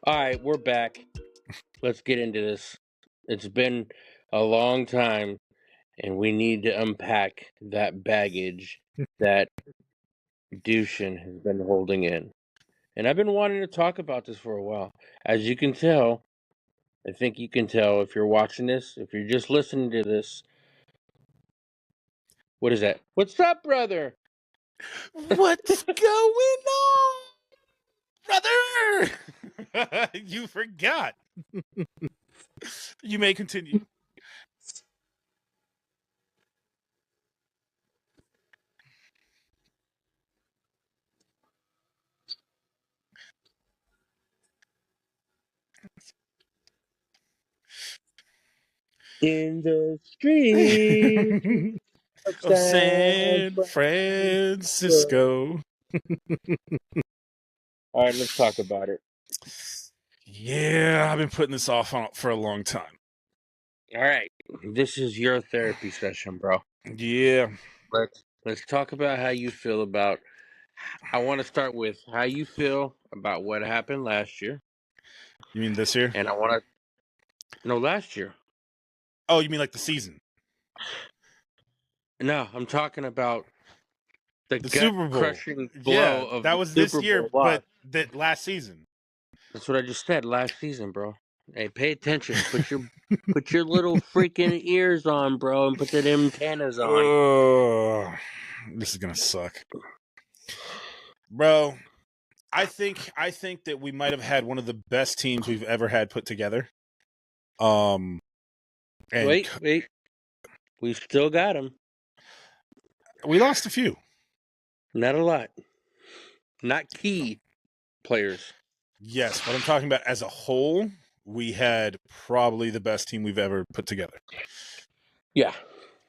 All right, we're back. Let's get into this. It's been a long time, and we need to unpack that baggage that Dushin has been holding in. And I've been wanting to talk about this for a while. As you can tell, I think you can tell if you're watching this, if you're just listening to this. What is that? What's up, brother? What's going on, brother? You forgot. You may continue. In the street of Of San San Francisco. Francisco. All right, let's talk about it. Yeah, I've been putting this off for a long time. All right, this is your therapy session, bro. Yeah. Let's talk about how you feel about. I want to start with how you feel about what happened last year, You mean this year? and I want to. No, last year. Oh, you mean like the season? No, I'm talking about the The Super Bowl. gut-crushing Yeah, blow of that the was this Super year, Bowl loss. but that last season. That's what I just said. Last season, bro. Hey, pay attention. Put your little freaking ears on, bro, and put the antennas on. This is gonna suck, bro. I think that we might have had one of the best teams we've ever had put together. And Wait. We still got them. We lost a few. Not a lot. Not key players. Yes, but I'm talking about as a whole, we had probably the best team we've ever put together. Yeah.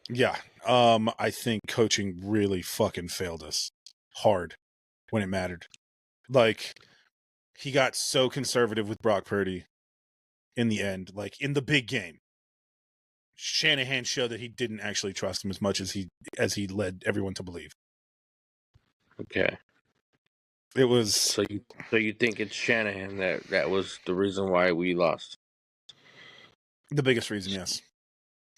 Yeah. I think coaching really fucking failed us hard when it mattered. Like, he got so conservative with Brock Purdy in the end, like in the big game. Shanahan showed that he didn't actually trust him as much as he led everyone to believe. Okay. It was So you think it's Shanahan that was the reason why we lost? the biggest reason, yes.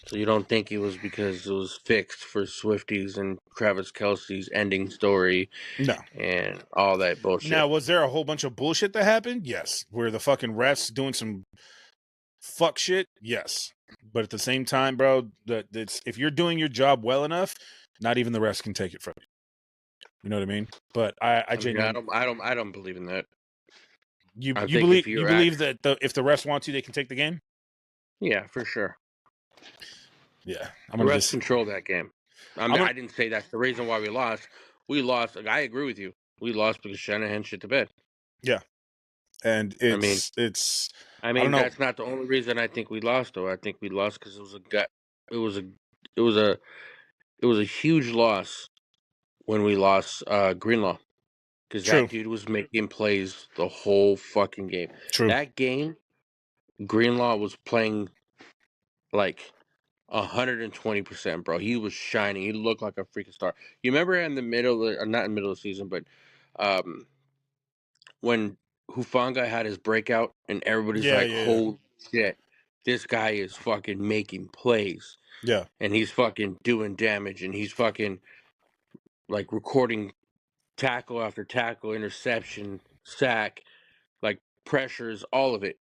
So you don't think it was because it was fixed for Swifties and Travis Kelce's ending story? No. And all that bullshit. Now, was there a whole bunch of bullshit that happened? Yes. Were the fucking refs doing some fuck shit? Yes. But at the same time, bro, if you're doing your job well enough, not even the refs can take it from you. You know what I mean? But I genuinely, I don't believe in that. You believe that if the refs want to, they can take the game? Yeah, for sure. Yeah, the refs control that game. I didn't say that's the reason why we lost. We lost. I agree with you. We lost because Shanahan shit the bed. Yeah, and I mean, that's not the only reason I think we lost, though. I think we lost because it was a gut. It was a huge loss when we lost Greenlaw, because that dude was making plays the whole fucking game. True. That game, Greenlaw was playing like 120%, bro. He was shining. He looked like a freaking star. You remember in the middle, not in the middle of the season, but when Hufanga had his breakout and everybody's holy shit, this guy is fucking making plays. Yeah. And he's fucking doing damage, and he's fucking like recording tackle after tackle, interception, sack, like pressures, all of it.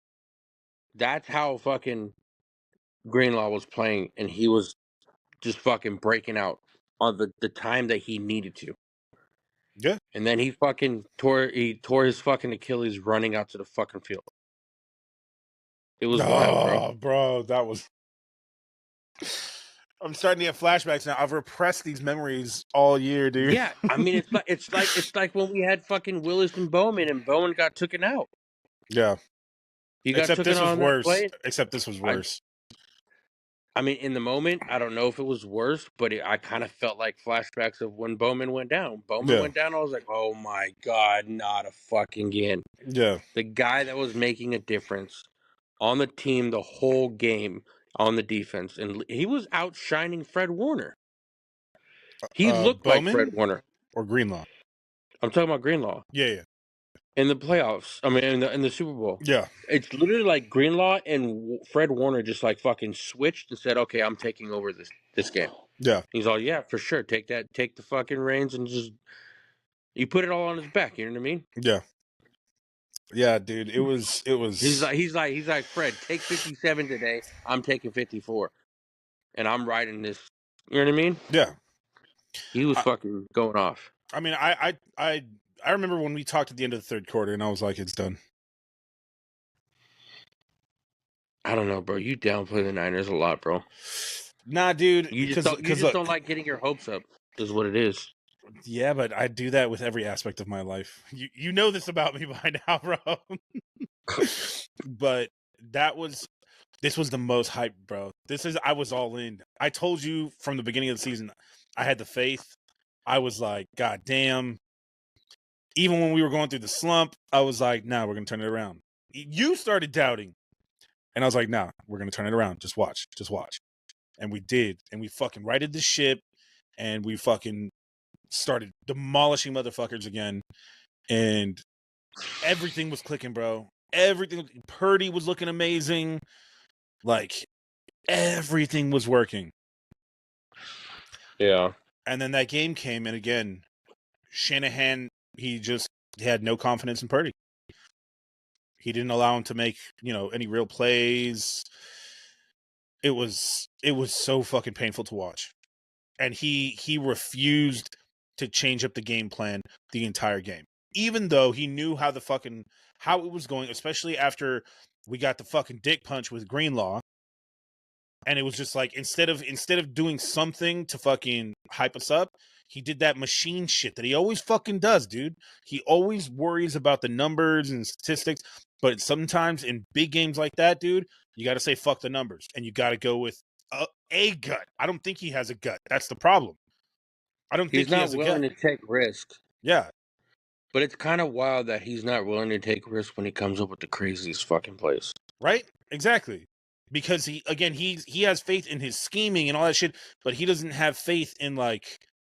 That's how fucking Greenlaw was playing, and he was just fucking breaking out on the time that he needed to. Yeah. And then he fucking tore his fucking Achilles running out to the fucking field. It was wild, bro. That was. I'm starting to get flashbacks now. I've repressed these memories all year, dude. Yeah, I mean it's like when we had fucking Willis and Bowman got taken out. Yeah. Except this was worse. Except this was worse. I mean, in the moment, I don't know if it was worse, but I kind of felt like flashbacks of when Bowman went down. Went down, I was like, oh my God, not a fucking again. Yeah. The guy that was making a difference on the team the whole game on the defense, and he was outshining Fred Warner. He looked Bowman like Fred Warner. or Greenlaw. I'm talking about Greenlaw. Yeah. in the playoffs. I mean, in the Super Bowl. Yeah. It's literally like Greenlaw and Fred Warner just like fucking switched and said, "Okay, I'm taking over this game." Yeah. He's all, "Yeah, for sure. Take the fucking reins and just you put it all on his back." You know what I mean? Yeah. Yeah, dude. It was. He's like Fred, take 57 today. I'm taking 54, and I'm riding this. You know what I mean? Yeah. He was fucking going off. I mean, I remember when we talked at the end of the third quarter, and I was like, "It's done." I don't know, bro. You downplay the Niners a lot, bro. Nah, dude. You just Look, don't like getting your hopes up. Is what it is. yeah, but I do that with every aspect of my life. You know this about me by now, bro. But this was the most hype, bro. I was all in. I told you from the beginning of the season, I had the faith. I was like, God damn. Even when we were going through the slump, I was like, nah, we're gonna turn it around. You started doubting. And I was like, nah, we're gonna turn it around. Just watch. And we did. And we fucking righted the ship, and we fucking started demolishing motherfuckers again. And everything was clicking, bro. Everything. Purdy was looking amazing. Like, everything was working. Yeah. And then that game came, and again, Shanahan, he had no confidence in Purdy. He didn't allow him to make, any real plays. It was so fucking painful to watch. And he refused to change up the game plan the entire game. Even though he knew how it was going, especially after we got the fucking dick punch with Greenlaw. And it was just like, instead of doing something to fucking hype us up, he did that machine shit that he always fucking does, dude. He always worries about the numbers and statistics, but sometimes in big games like that, dude, you got to say fuck the numbers, and you got to go with a gut. I don't think he has a gut. That's the problem. I don't think He's he not has a willing gut. to take risks. Yeah. But it's kind of wild that he's not willing to take risks when he comes up with the craziest fucking plays. Right? Exactly. Because he has faith in his scheming and all that shit, but he doesn't have faith in like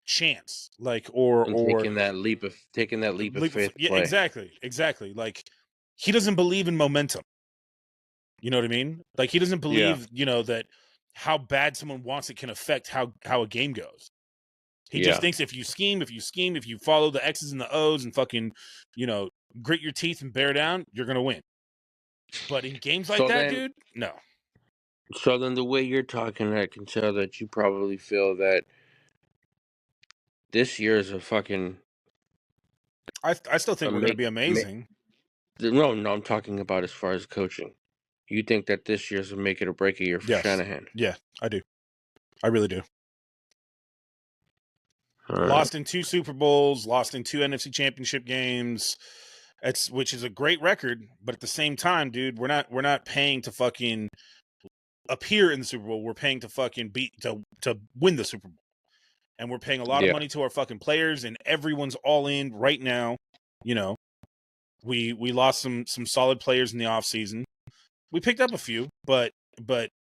chance, like And or taking that leap of faith yeah, play. exactly. Like, he doesn't believe in momentum. You know what I mean? Like, he doesn't Yeah. believe, that how bad someone wants it can affect how a game goes. He just Yeah. thinks if you scheme, if you follow the X's and the O's and fucking, grit your teeth and bear down, you're gonna win. But in games like that, dude, no. So then the way you're talking, I can tell that you probably feel that this year is a fucking I still think we're gonna be ma- amazing. no, I'm talking about as far as coaching. You think that this year's a make it or break a year for Yes. Shanahan? Yeah, I do. I really do. Lost in 2 Super Bowls, lost in 2 NFC Championship games. Which is a great record, but at the same time, dude, we're not paying to fucking appear in the Super Bowl. We're paying to fucking to win the Super Bowl. And we're paying a lot of money to our fucking players, and everyone's all in right now. We lost some solid players in the offseason. We picked up a few, but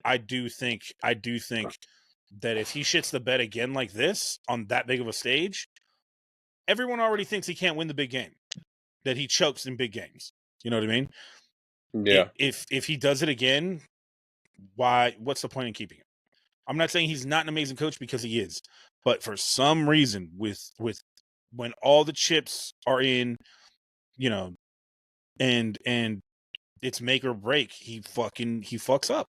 I do think that if he shits the bed again like this on that big of a stage, everyone already thinks he can't win the big game, that he chokes in big games. You know what I mean? Yeah. If he does it again, what's the point in keeping him? I'm not saying he's not an amazing coach, because he is, but for some reason, with when all the chips are in, and it's make or break, he fucks up.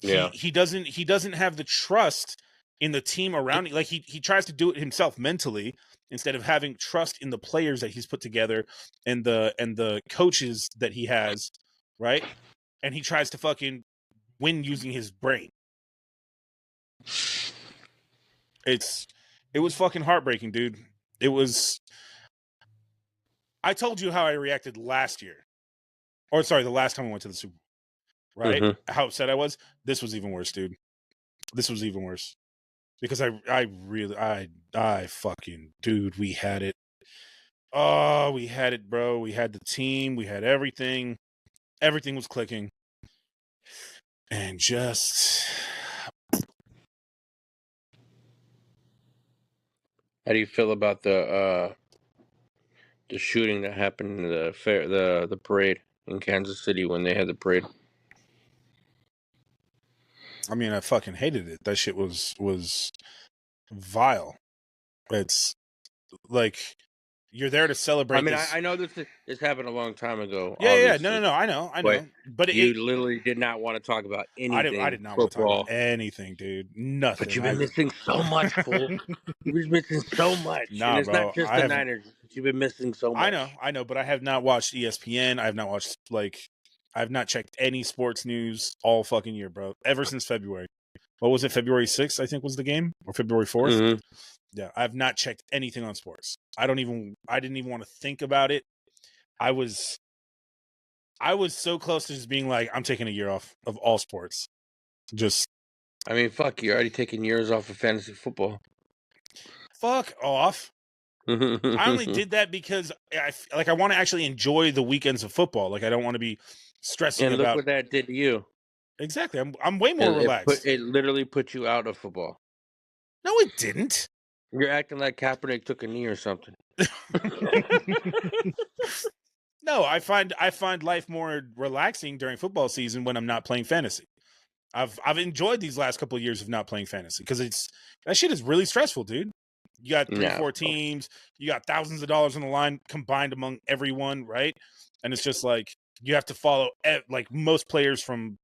Yeah. He doesn't have the trust in the team around him. Like, he tries to do it himself mentally instead of having trust in the players that he's put together and the coaches that he has, right? And he tries to fucking win using his brain. It was fucking heartbreaking, dude. It was. I told you how I reacted last year, or sorry, the last time I went to the Super Bowl, right? Mm-hmm. How upset I was. This was even worse, dude. This was even worse because I really I fucking, dude, we had it. Oh, we had it, bro. We had the team. We had everything. Everything was clicking, and just. How do you feel about the shooting that happened in the fair, the parade in Kansas City when they had the parade. I mean, I fucking hated it. That shit was vile. It's like you're there to celebrate I mean, this. I know this happened a long time ago, Yeah. obviously, No. I know. but But you literally did not want to talk about I anything did not want to talk about football. anything, dude. But Nothing. you've been missing so much, Fool. You've been missing so much, and Nah, it's not bro. just the Niners. You've been missing so much. I know, but I have not watched ESPN. I have not watched I've not checked any sports news all fucking year, bro. Ever since February. What was it? February 6th, I think was the game, or February 4th. Mm-hmm. Yeah, I've not checked anything on sports. I didn't even want to think about it. I was so close to just being like, I'm taking a year off of all sports. Just I mean, fuck, you're already taking years off of fantasy football. fuck off. I only did that because I want to actually enjoy the weekends of football. Like I don't want to be stressing And look about. what that did to you. Exactly. I'm way more relaxed. It literally put you out of football. No, it didn't. You're acting like Kaepernick took a knee or something. No, I find life more relaxing during football season when I'm not playing fantasy. I've enjoyed these last couple of years of not playing fantasy because that shit is really stressful, dude. You got 3-4 teams, you got thousands of dollars on the line combined among everyone, right? And it's just like you have to follow like most players from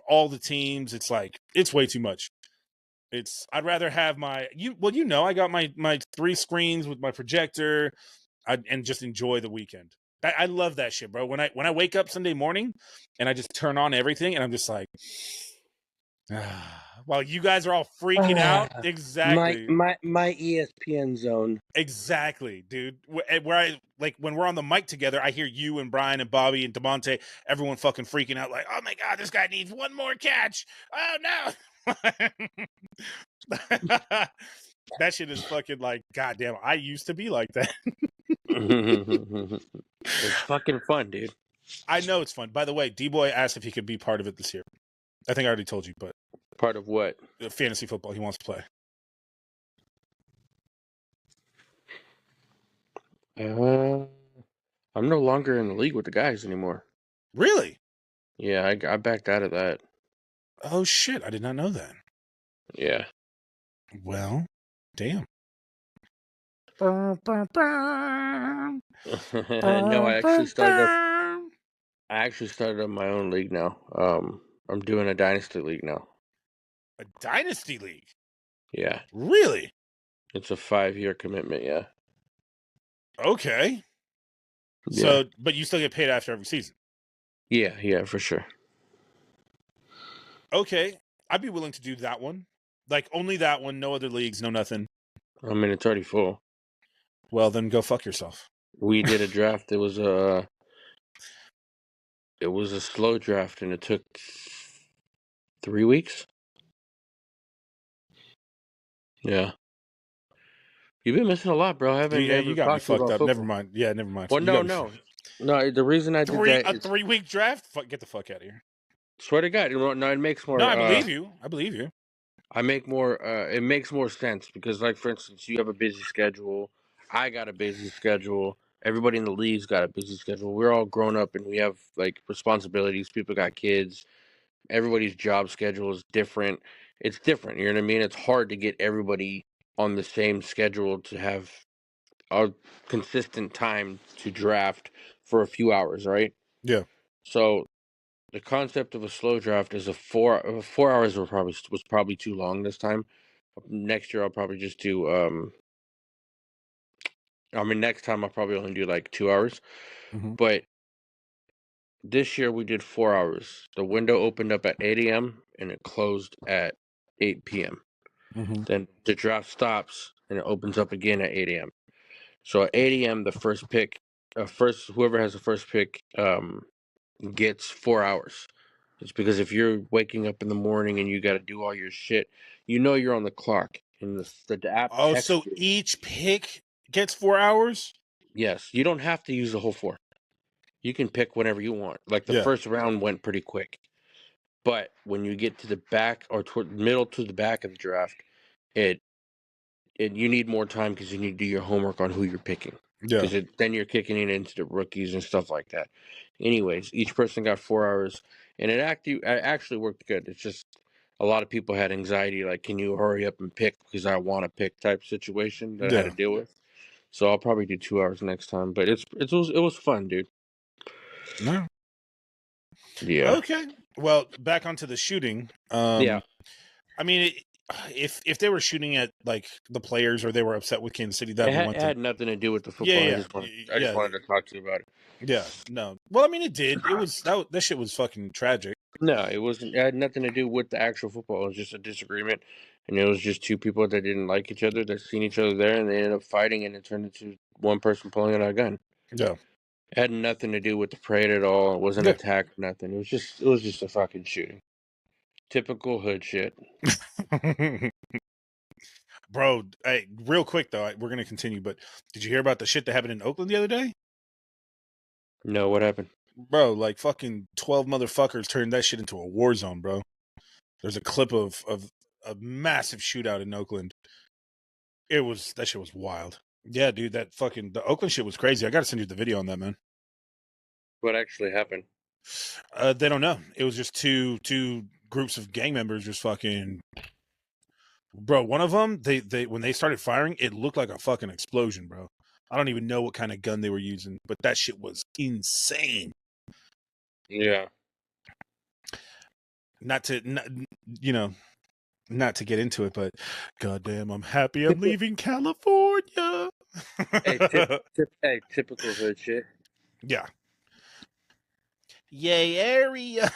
all the teams. It's like it's way too much. I'd rather have I got my 3 screens with my projector and just enjoy the weekend. I love that shit, bro. When I wake up Sunday morning and I just turn on everything and I'm just like, while you guys are all freaking out. Exactly. My ESPN zone. Exactly, dude. Where I like when we're on the mic together, I hear you and Brian and Bobby and DeMonte, everyone fucking freaking out like, oh my God, this guy needs one more catch. Oh no. That shit is fucking like, goddamn, I used to be like that. It's fucking fun, dude. I know it's fun. By the way, D-Boy asked if he could be part of it this year. I think I already told you, but Part of what? Fantasy football. He wants to play. I'm no longer in the league with the guys anymore. Really? Yeah, I backed out of that. Oh shit! I did not know that. Yeah. Well, damn. No, I actually started up my own league now. I'm doing a dynasty league now. A dynasty league? Yeah. Really? It's a 5-year commitment, yeah. Okay. Yeah. So, but you still get paid after every season? Yeah, for sure. Okay. I'd be willing to do that one. Like, only that one, no other leagues, no nothing. I mean, it's already full. Well, then go fuck yourself. We did a draft. It was a slow draft, and it took 3 weeks. Yeah. You've been missing a lot, bro. I haven't You got me fucked up. Never mind. Yeah, never mind. Well, no. The reason I did that is 3-week draft? Get the fuck out of here. Swear to God. No, it makes more... No, I believe you. I believe you. I make more... it makes more sense because, like, for instance, you have a busy schedule. I got a busy schedule. Everybody in the league's got a busy schedule. We're all grown up and we have, like, responsibilities. People got kids. Everybody's job schedule is different. It's different, you know what I mean? It's hard to get everybody on the same schedule to have a consistent time to draft for a few hours, right? Yeah. So the concept of a slow draft is 4 hours was probably too long this time. Next year I'll probably just do next time I'll probably only do like 2 hours. Mm-hmm. But this year we did 4 hours. The window opened up at 8 a.m. and it closed at 8 p.m. Mm-hmm. Then the draft stops and it opens up again at 8 a.m. So at 8 a.m. the first pick, whoever has the first pick gets 4 hours. It's because if you're waking up in the morning and you got to do all your shit, you're on the clock. And the app texts so you. each pick gets 4 hours? Yes, you don't have to use the whole 4. You can pick whenever you want. Like the first round went pretty quick. But when you get to the back or toward middle to the back of the draft, you need more time because you need to do your homework on who you're picking. Yeah. because then you're kicking it into the rookies and stuff like that. Anyways, each person got 4 hours, and it actually worked good. It's just a lot of people had anxiety, like, can you hurry up and pick because I want to pick type situation that I had to Yeah. deal with. So I'll probably do 2 hours next time, but it was fun, dude. No. Yeah, Okay. Well, back onto the shooting. yeah. I mean, if they were shooting at like the players or they were upset with Kansas City, that'd It be had, one it thing. had nothing to do with the Yeah, football. I yeah, just wanted I just yeah, wanted to talk to you about it. yeah. No. Well, I mean, it did. It was that shit was fucking tragic. No, it wasn't. It had nothing to do with the actual football. It was just a disagreement, and it was just two people that didn't like each other, that seen each other there, and they ended up fighting, and it turned into one person pulling out a gun. Yeah. It had nothing to do with the parade at all. It wasn't an Yeah. attack or nothing. It was just a fucking shooting. Typical hood shit. Bro, hey, real quick though, we're gonna continue. But did you hear about the shit that happened in Oakland the other day? No, what happened? Bro, like fucking 12 motherfuckers turned that shit into a war zone, bro. There's a clip of a massive shootout in Oakland. That shit was wild. Yeah, dude, the Oakland shit was crazy. I gotta send you the video on that, man. What actually happened? They don't know. It was just two groups of gang members just fucking. Bro, one of them, they when they started firing, it looked like a fucking explosion, bro. I don't even know what kind of gun they were using, but that shit was insane. Yeah. Not to, not, you know, not to get into it, but goddamn, I'm happy I'm leaving California. Typical hood shit. Yeah. Yay, area.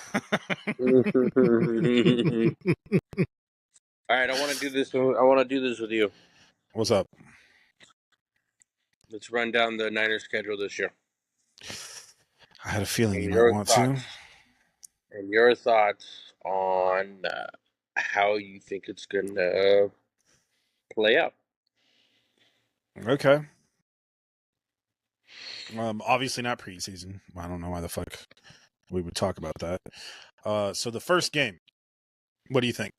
All right, I want to do this. I want to do this with you. What's up? Let's run down the Niners schedule this year. I had a feeling And you might your want to. thoughts. And your thoughts on how you think it's going to play out. Okay. Obviously not preseason. I don't know why the fuck we would talk about that. So the first game, what do you think?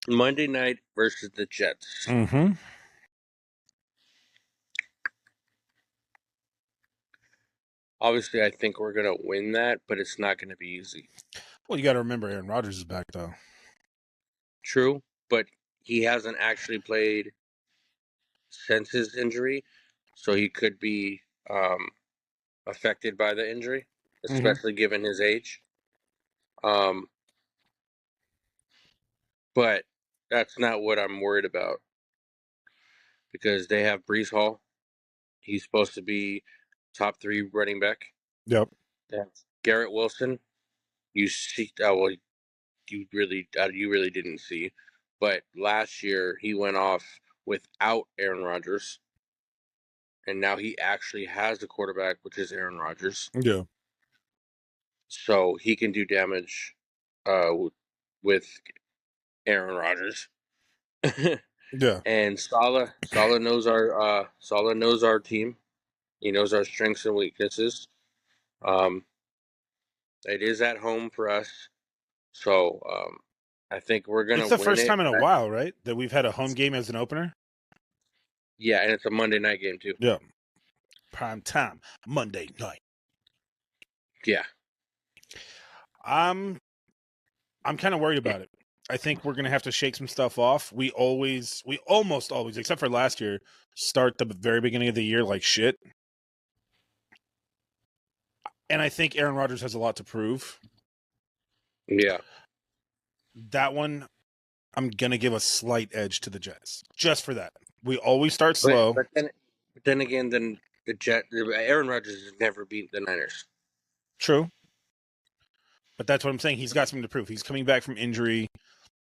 Monday night versus the Jets. Mm-hmm. Obviously, I think we're going to win that, but it's not going to be easy. Well, you got to remember Aaron Rodgers is back though. True, but he hasn't actually played since his injury, so he could be affected by the injury, Mm-hmm. especially given his age. Um, but that's not what I'm worried about because they have Brees Hall. He's supposed to be top 3 running back. Yep. They have Garrett Wilson. You see, well, you really didn't see, but last year he went off without Aaron Rodgers, and now he actually has the quarterback, which is Aaron Rodgers. Yeah. So he can do damage uh, with Aaron Rodgers. Yeah. And Saleh knows our team. He knows our strengths and weaknesses. Um, it is at home for us, so I think we're It's gonna the win first it. time in a while, right? That we've had a home game as an opener. Yeah, and it's a Monday night game too. Yeah. Prime time, Monday night. Yeah. I'm kind of worried about it. I think we're gonna have to shake some stuff off. We almost always, except for last year, start the very beginning of the year like shit. And I think Aaron Rodgers has a lot to prove. Yeah. That one, I'm gonna give a slight edge to the Jets, just for that. We always start But slow. then again, Aaron Rodgers has never beat the Niners. True, but that's what I'm saying. He's got something to prove. He's coming back from injury.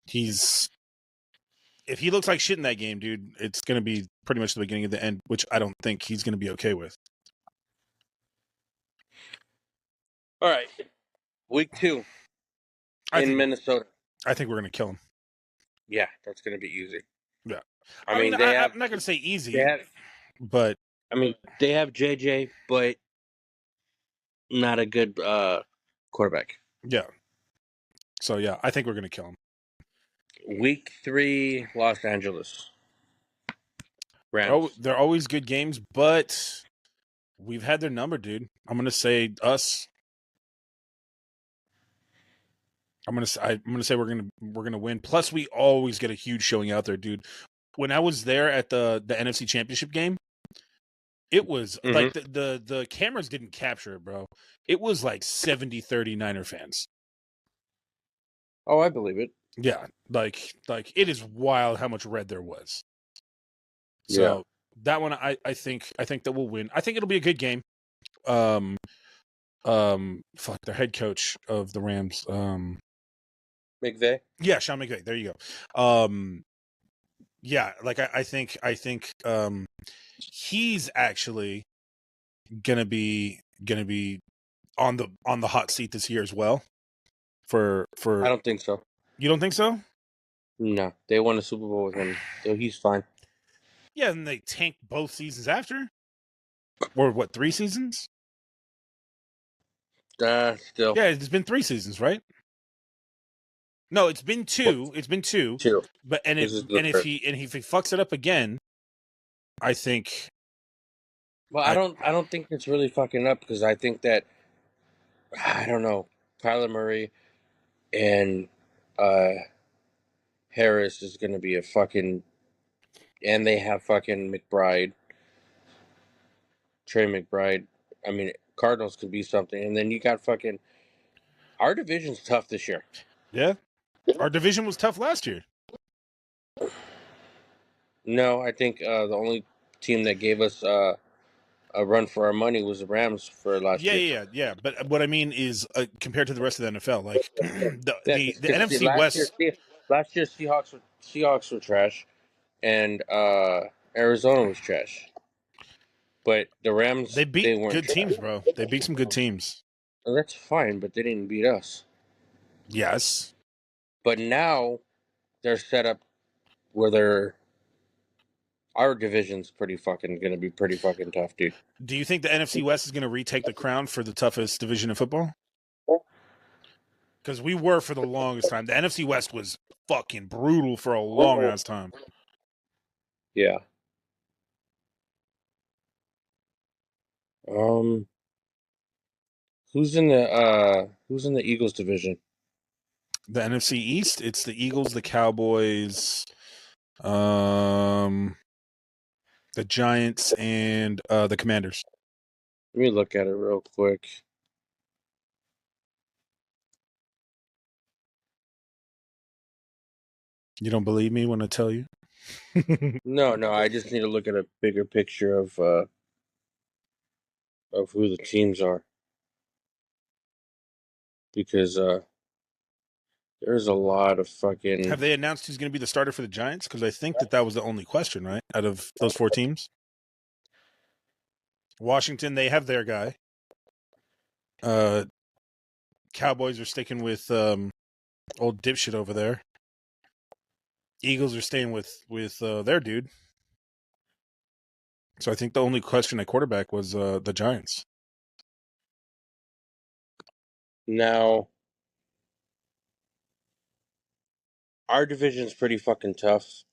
If he looks like shit in that game, dude, it's gonna be pretty much the beginning of the end, which I don't think he's gonna be okay with. All right. Week 2 in Minnesota. I think we're gonna kill him. Yeah, that's gonna be easy. Yeah. I mean, I'm not gonna say easy, but they have JJ, but not a good quarterback. yeah. So yeah, I think we're gonna kill him. Week 3, Los Angeles. Rams. They're always good games, but we've had their number, dude. I'm gonna say us. I'm gonna say we're gonna win. Plus, we always get a huge showing out there, dude. When I was there at the NFC Championship game, it was like the cameras didn't capture it, bro. It was like 70-30 Niner fans. Oh, I believe it. Yeah, like it is wild how much red there was. Yeah. So that one, I think that we'll win. I think it'll be a good game. Fuck, their head coach of the Rams. McVay. Yeah, Sean McVay. There you go. Yeah, like I think he's actually gonna be on the hot seat this year as well. For I don't think so. You don't think so? No, they won a Super Bowl with him, so he's fine. Yeah, and they tanked both seasons after, or what? 3 seasons? Still. Yeah, it's been 3 seasons, right? No, it's been 2. It's been 2. 2. But This is the if he fucks it up again, I think. Well, I don't think it's really fucking up because I think that I don't know, Kyler Murray and Harris is going to be a fucking, and they have fucking McBride, Trey McBride. I mean, Cardinals could be something, and then you got fucking. Our division's tough this year. Yeah, our division was tough last year. No, I think the only team that gave us a run for our money was the Rams for last year. Yeah. But what I mean is, compared to the rest of the NFL, like the NFC last West. Last year Seahawks were trash, and Arizona was trash. But the Rams, They beat weren't good trash. teams, bro. They beat some good teams. Well, that's fine, but they didn't beat us. Yes. But now they're set up where our division's gonna be pretty fucking tough, dude. Do you think the NFC West is going to retake the crown for the toughest division in football? Because we were for the longest time. The NFC West was fucking brutal for a long ass time. Yeah. Who's in the Eagles division? The NFC East, it's the Eagles, the Cowboys, the Giants, and the Commanders. Let me look at it real quick. You don't believe me when I tell you? No, I just need to look at a bigger picture of who the teams are. Because there's a lot of fucking. Have they announced who's going to be the starter for the Giants? Because I think that was the only question, right? Out of those 4 teams. Washington, they have their guy. Cowboys are sticking with old dipshit over there. Eagles are staying with their dude. So I think the only question at quarterback was the Giants. Now, our division's pretty fucking tough.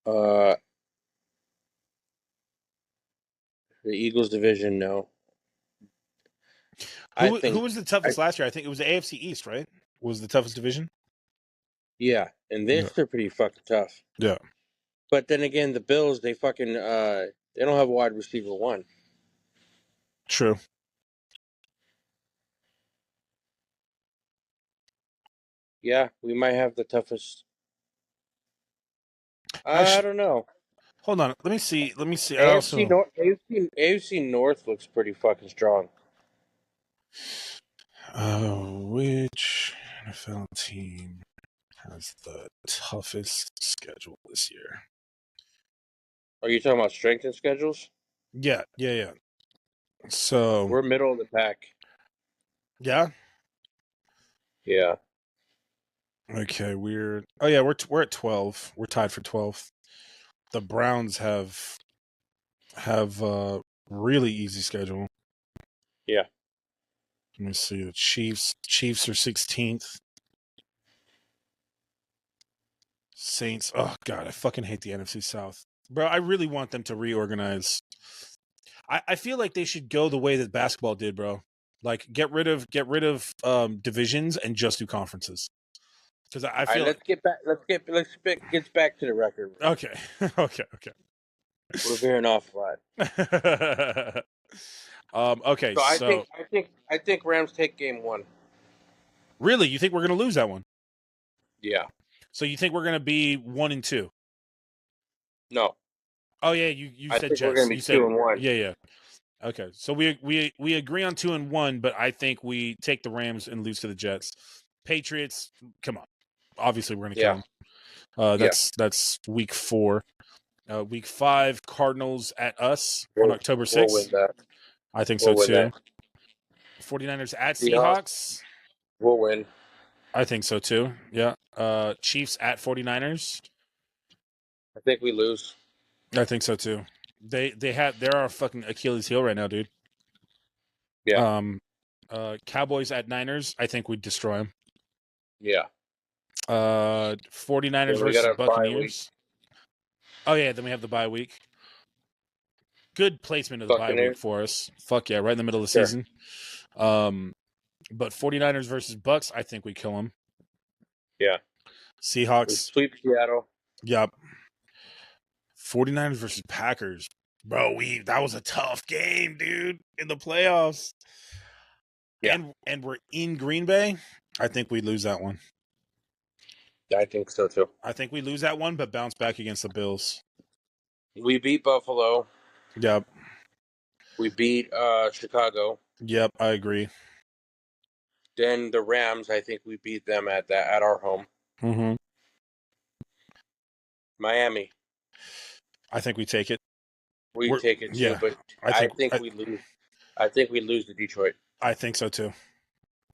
The Eagles division, no. Who was the toughest last year? I think it was the AFC East, right? Was the toughest division? Yeah, and this they're pretty fucking tough. Yeah. But then again, the Bills, they fucking they don't have a wide receiver one. True. Yeah, we might have the toughest. I don't know. Hold on. Let me see. AFC North looks pretty fucking strong. Which NFL team has the toughest schedule this year? Are you talking about strength and schedules? Yeah. So we're middle of the pack. Yeah. Yeah. Okay, we're at 12. We're tied for 12th. The Browns have really easy schedule. Yeah. Let me see. The Chiefs are 16th. Saints. Oh God, I fucking hate the NFC South. Bro, I really want them to reorganize. I feel like they should go the way that basketball did, bro. Like get rid of divisions and just do conferences. Because I All right, feel get back to the record. okay, okay. We're veering off a lot. Okay, So so I think Rams take game one. really, you think we're gonna lose that one? Yeah. So you think we're gonna be 1-2? No. Oh yeah, you I said think we're gonna Jets. be You said 2-1. yeah. Okay, so we agree on 2-1, but I think we take the Rams and lose to the Jets. Patriots, come on. Obviously, we're gonna kill Yeah. them. Yeah. That's week 4. Week 5, Cardinals at us on We'll, October we'll 6th. win that. I think so We'll win too. that. 49ers at Seahawks. Seahawks. We'll win. I think so too. Yeah. Chiefs at 49ers. I think we lose. I think so too. They're our fucking Achilles heel right now, dude. Yeah. Cowboys at Niners. I think we'd destroy them. Yeah. 49ers Then we versus got a bye week. Buccaneers. Oh yeah, then we have the bye week. Good placement of the bye week Buccaneers. for us. Fuck yeah, right in the middle of the Sure. season. But 49ers versus Bucks, I think we kill them. Yeah. We Seahawks. sweep Seattle. Yep. 49ers versus Packers. Bro, that was a tough game, dude, in the playoffs. Yeah. And we're in Green Bay. I think we lose that one. I think so too. I think we lose that one, but bounce back against the Bills. We beat Buffalo. Yep. We beat Chicago. Yep, I agree. Then the Rams, I think we beat them at our home. Mm-hmm. Miami. I think we take it. We take it too, yeah, but I think we lose. I think we lose to Detroit. I think so too.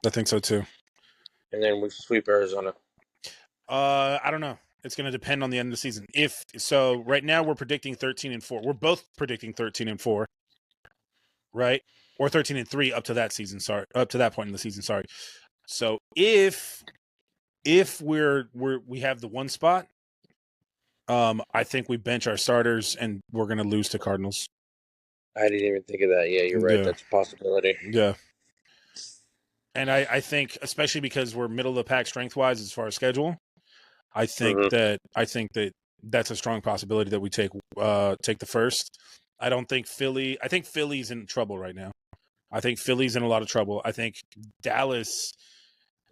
And then we sweep Arizona. I don't know. It's going to depend on the end of the season. If so, right now we're predicting 13-4. We're both predicting 13-4, right? Or 13-3 up to that season. Sorry, up to that point in the season. Sorry. So if we have the one spot, I think we bench our starters and we're going to lose to Cardinals. I didn't even think of that. Yeah, you're right. Yeah. That's a possibility. Yeah. And I think, especially because we're middle of the pack strength wise as far as schedule, I think that that's a strong possibility that we take the first. I don't think Philly. I think Philly's in trouble right now. I think Philly's in a lot of trouble. I think Dallas,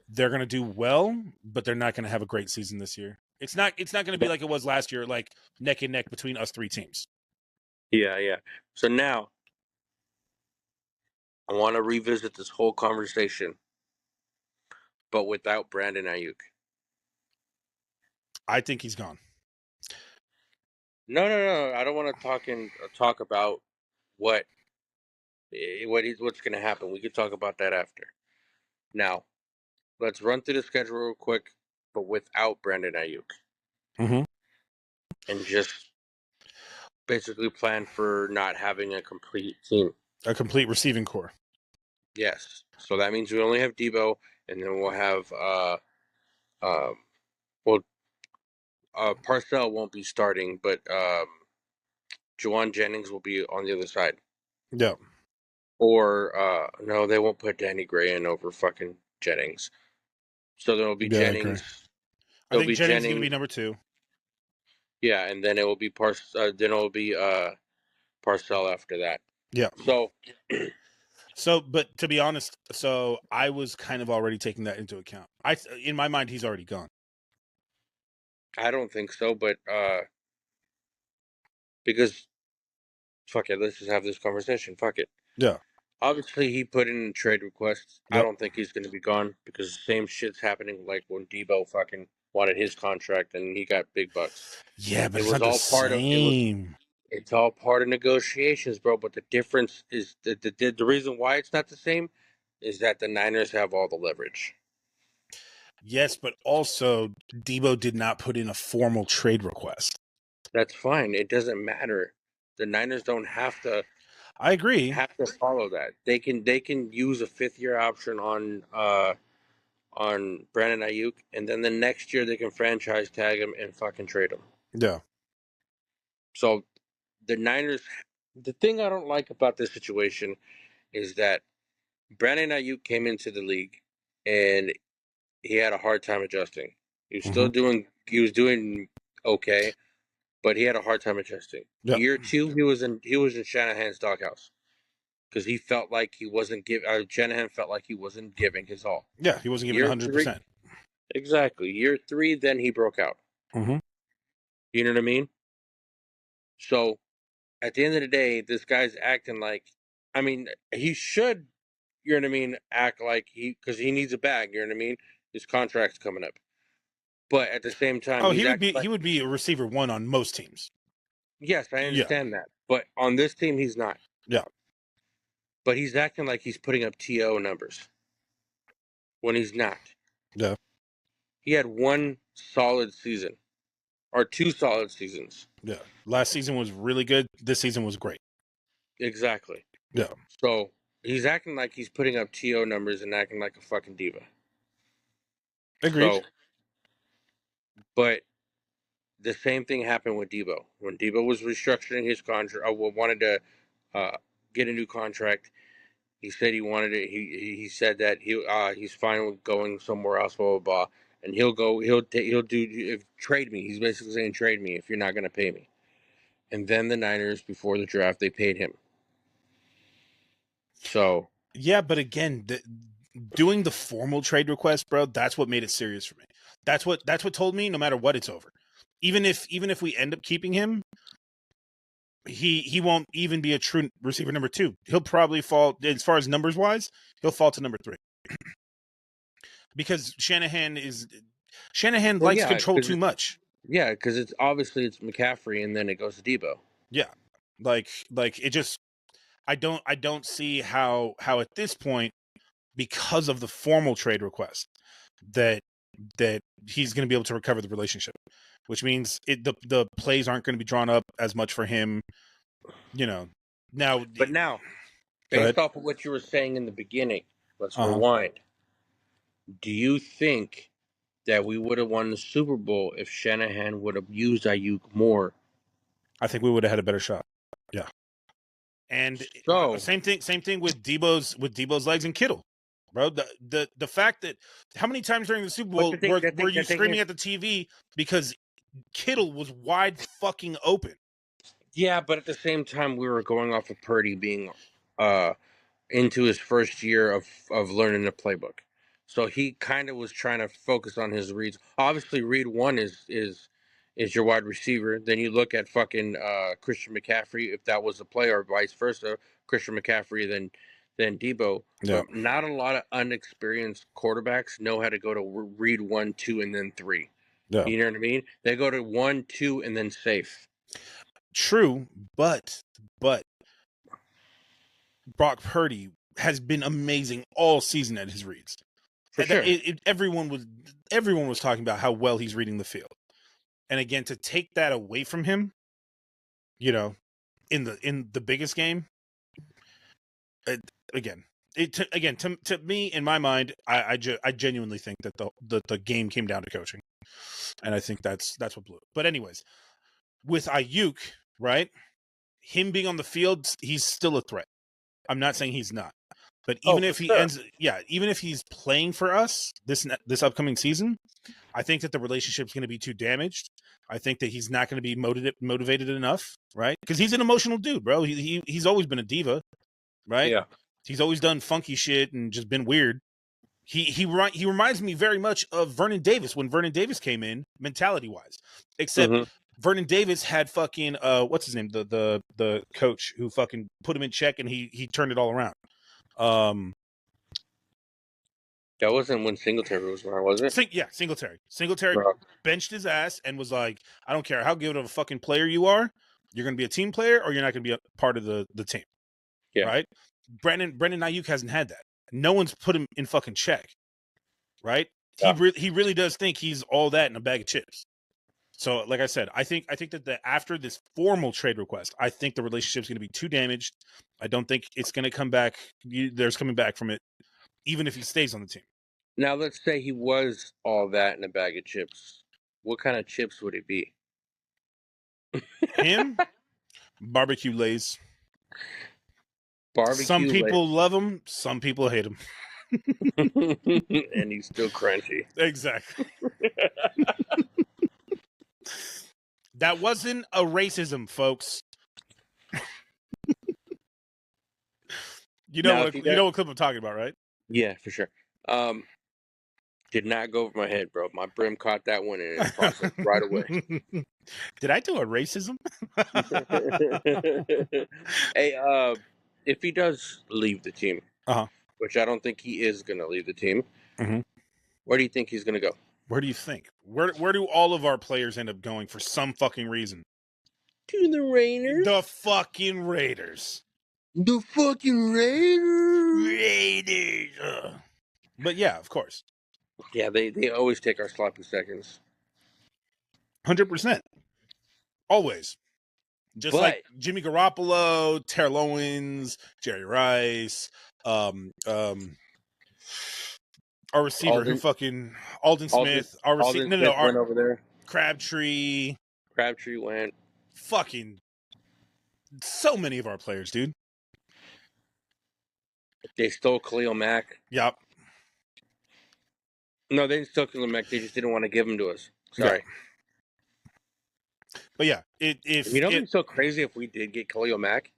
they're going to do well, but they're not going to have a great season this year. It's not going to be like it was last year, like neck and neck between us 3 teams. Yeah, yeah. So now I want to revisit this whole conversation, but without Brandon Ayuk. I think he's gone. No. I don't want to talk about what's going to happen. We could talk about that after. Now, let's run through the schedule real quick, but without Brandon Ayuk. Mm-hmm. And just basically plan for not having a complete team. A complete receiving core. Yes. So that means we only have Debo, and then we'll have Parcell won't be starting, but Juwan Jennings will be on the other side. Yeah. Or no, they won't put Danny Gray in over fucking Jennings. So there will be Jennings. I think Jennings is going to be number 2. Yeah, and then it will be Parcell after that. Yeah. So, but to be honest, I was kind of already taking that into account. In my mind, he's already gone. I don't think so, but because fuck it, let's just have this conversation. Fuck it. Yeah. Obviously, he put in a trade request. Yep. I don't think he's going to be gone because the same shit's happening like when Debo fucking wanted his contract and he got big bucks. Yeah, but it's all part of negotiations, bro. But the difference is the reason why it's not the same is that the Niners have all the leverage. Yes, but also Debo did not put in a formal trade request. That's fine. It doesn't matter. The Niners don't have to. I agree. Have to follow that. They can use a 5th-year option on Brandon Ayuk, and then the next year they can franchise tag him and fucking trade him. Yeah. So the Niners, the thing I don't like about this situation is that Brandon Ayuk came into the league and he had a hard time adjusting. He was doing okay, but he had a hard time adjusting. Yeah. Year two, he was in Shanahan's doghouse because he felt like he wasn't Shanahan felt like he wasn't giving his all. Yeah, he wasn't giving Year three, 100%. exactly. Year three, then he broke out. Mm-hmm. You know what I mean? So at the end of the day, this guy's acting like, I mean, he should, you know what I mean, act like because he needs a bag. You know what I mean? His contract's coming up, but at the same time, Oh, he's acting he like, would be a receiver one on most teams. yes, I Yeah. understand that, but on this team, he's not. Yeah. But he's acting like he's putting up TO numbers when he's not. Yeah. He had one solid season or two solid seasons. Yeah. Last season was really good. This season was great. Exactly. Yeah. So he's acting like he's putting up TO numbers and acting like a fucking diva. Agreed. So, but the same thing happened with Debo. When Debo was restructuring his contract, wanted to uh, get a new contract, he said he wanted it. He said that he's fine with going somewhere else, blah blah blah, and he'll go. He'll do trade me. He's basically saying trade me if you're not going to pay me. And then the Niners, before the draft, they paid him. So Yeah, but again, doing the formal trade request, bro, that's what made it serious for me. That's what told me no matter what, it's over. Even if we end up keeping him, he won't even be a true receiver number 2. He'll probably fall, as far as numbers wise, he'll fall to number 3. Because Shanahan well, likes control too much. Yeah, because it's McCaffrey, and then it goes to Debo. Yeah, like it just I don't see how at this point, because of the formal trade request, that he's going to be able to recover the relationship, which means the plays aren't going to be drawn up as much for him. You know, now. But now, Go ahead. based off of what you were saying in the beginning, let's Uh-huh. rewind. Do you think that we would have won the Super Bowl if Shanahan would have used Ayuk more? I think we would have had a better shot. Yeah. And So, same thing with Debo's legs and Kittle, bro. The fact that how many times during the Super Bowl were you screaming at the TV because Kittle was wide fucking open? yeah, but at the same time, we were going off of Purdy being into his first year of learning the playbook. So he kind of was trying to focus on his reads. Obviously, read one is your wide receiver. Then you look at fucking Christian McCaffrey, if that was a play, or vice versa, Christian McCaffrey then Debo. Yeah. But not a lot of unexperienced quarterbacks know how to go to read 1, 2, and then 3. Yeah. You know what I mean? They go to 1, 2, and then safe. True, but Brock Purdy has been amazing all season at his reads. For sure. Everyone was talking about how well he's reading the field, and again, to take that away from him, you know, in the biggest game, to me, in my mind, I genuinely think that the game came down to coaching, and I think that's what blew it. But anyways, with Ayuk, right, him being on the field, he's still a threat. I'm not saying he's not. But even if he even if he's playing for us this upcoming season, I think that the relationship's going to be too damaged. I think that he's not going to be motivated enough, right? Because he's an emotional dude, bro. He's always been a diva, right? Yeah. He's always done funky shit and just been weird. He reminds me very much of Vernon Davis when Vernon Davis came in, mentality wise. Except Vernon Davis had fucking what's his name, the coach who fucking put him in check and he turned it all around. That wasn't when Singletary was around, was it? Singletary. Singletary benched his ass and was like, I don't care how good of a fucking player you are, you're going to be a team player or you're not going to be a part of the team. Yeah. Right? Brendan Ayuk hasn't had that. No one's put him in fucking check. Right? Yeah. He really does think he's all that in a bag of chips. So, like I said, I think that after this formal trade request, I think the relationship's going to be too damaged. I don't think it's going to come back. There's coming back from it, even if he stays on the team. Now, let's say he was all that in a bag of chips. What kind of chips would it be? Him, barbecue Lays. Barbecue Some people Lays. love him, some people hate him. And he's still crunchy. Exactly. That wasn't a racism, folks. You know what clip I'm talking about, right? Yeah, for sure. Did not go over my head, bro. My brim caught that one and it processed right away. Did I do a racism? Hey, if he does leave the team, Uh-huh. which I don't think he is going to leave the team, Mhm. where do you think he's going to go? Where do you think? Where do all of our players end up going for some fucking reason? To the Raiders. The fucking Raiders. The fucking Raiders. Raiders. Ugh. But yeah, of course. Yeah, they always take our sloppy seconds. 100%. Always. Just But like Jimmy Garoppolo, Terrell Owens, Jerry Rice, our receiver Alden Smith, our receiver went over there. Crabtree went. fucking so many of our players, dude. They stole Khalil Mack. Yep. No, they didn't steal Khalil Mack. They just didn't want to give him to us. Sorry. Yeah. But yeah, if you know what's so crazy if we did get Khalil Mack?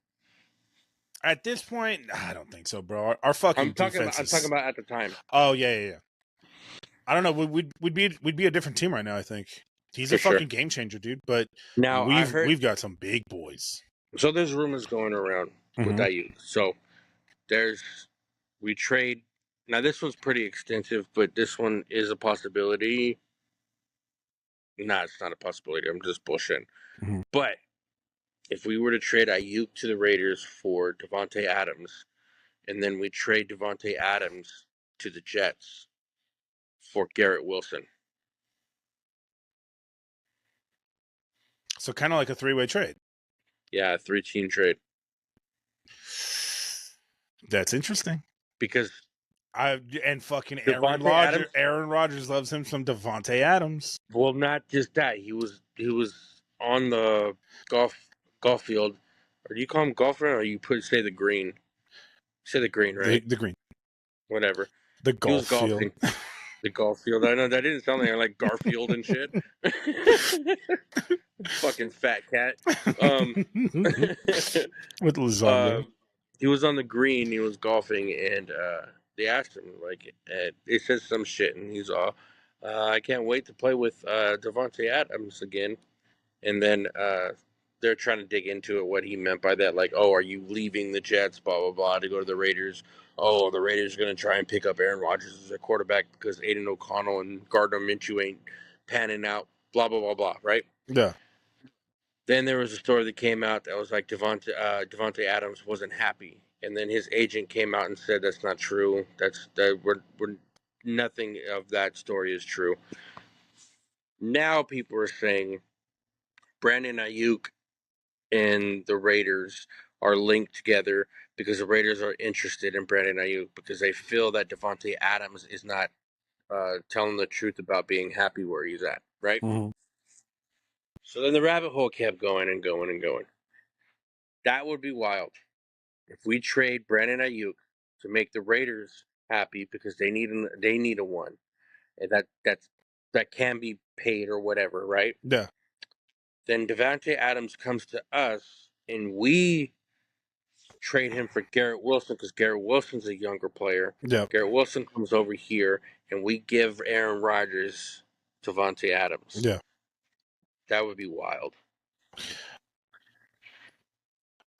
At this point, I don't think so, bro. Our fucking defense I'm talking about at the time. Oh yeah. I don't know. We'd be a different team right now. I think he's For a fucking sure. game changer, dude. But Now we've got some big boys. So there's rumors going around with Ayuk. So we trade. Now this one's pretty extensive, but this one is a possibility. Nah, it's not a possibility. I'm just bullshitting. But if we were to trade Ayuk to the Raiders for Devontae Adams, and then we trade Devontae Adams to the Jets for Garrett Wilson. So kind of like a 3-way trade. Yeah, a 3-team trade. That's interesting. Because fucking Aaron Rodgers loves him some Devontae Adams. Well, not just that. He was on the golf field. Or do you call him golfer, or you say the green? Say the green, right? The green. Whatever. The golf He was golfing. field. The golf field. I know that didn't sound like Garfield and shit. Fucking fat cat. With lasagna. He was on the green. He was golfing, and they asked him they said some shit, and he's all, "I can't wait to play with Devontae Adams again." And then they're trying to dig into it, what he meant by that. Like, oh, are you leaving the Jets, blah, blah, blah, to go to the Raiders? Oh, the Raiders are going to try and pick up Aaron Rodgers as their quarterback because Aiden O'Connell and Gardner Minshew ain't panning out, blah, blah, blah, blah, right? Yeah. Then there was a story that came out that was like Devontae Adams wasn't happy. And then his agent came out and said that's not true. We're nothing of that story is true. Now people are saying Brandon Ayuk and the Raiders are linked together because the Raiders are interested in Brandon Ayuk because they feel that Devontae Adams is not telling the truth about being happy where he's at, right? So then the rabbit hole kept going and going and going. That would be wild if we trade Brandon Ayuk to make the Raiders happy because they need a one, and that can be paid or whatever, right? Yeah. Then Devontae Adams comes to us, and we trade him for Garrett Wilson because Garrett Wilson's a younger player. Yeah. Garrett Wilson comes over here, and we give Aaron Rodgers Devontae Adams. Yeah. That would be wild.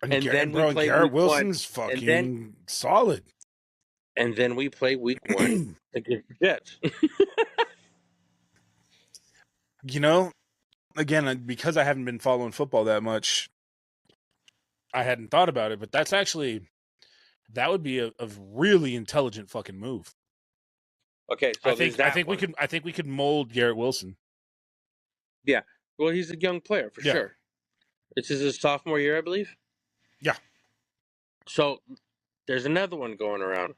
And then we play Garrett Wilson's fucking solid. And then we play week 1 against the Jets. You know, again, because I haven't been following football that much, I hadn't thought about it, but that would be a really intelligent fucking move. Okay, so I think we could mold Garrett Wilson. Yeah, well, he's a young player for sure. This is his sophomore year, I believe. Yeah. So there's another one going around.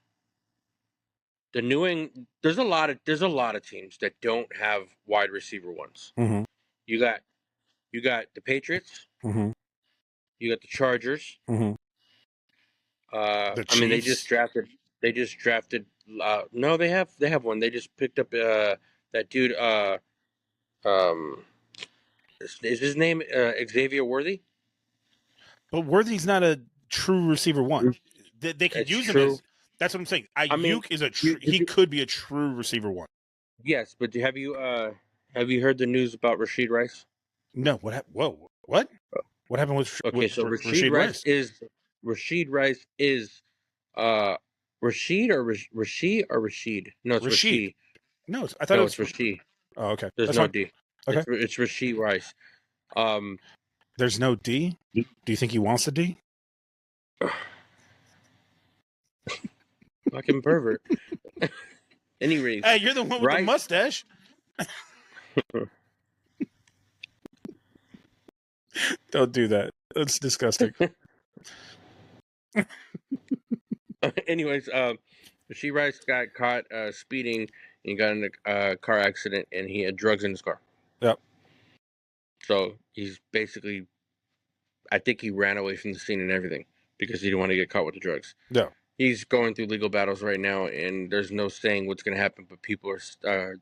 There's a lot of teams that don't have wide receiver ones. Mm-hmm. You You got the Patriots. Mm-hmm. You got the Chargers. Mm-hmm. The I mean, they just Chiefs. drafted. They just drafted. No, they have one. They just picked up that dude. Um, is his name Xavier Worthy? But Worthy's not a true receiver one. They could It's use him true. as. That's what I'm saying. I mean, Ayuk is a. did He you, could be a true receiver one. yes, but have you heard the news about Rashid Rice? No. Whoa. What? What happened Okay, so Rashid Rice? Rashid Rice is uh Rashid or Rashid? No, it's Rashid. Rashid. No, I thought it No, was. it's Rashid. Oh, okay. There's That's no fine. D. Okay. It's Rashid Rice. Um, There's no D. Do you think he wants a D? fucking pervert. Anyways, Hey, you're the one with the Rice. mustache. Don't do that. That's disgusting. Anyways, Rashid Rice got caught speeding and got in a car accident, and he had drugs in his car. Yep. So he's basically, I think he ran away from the scene and everything because he didn't want to get caught with the drugs. Yeah. He's going through legal battles right now, and there's no saying what's going to happen. But people are,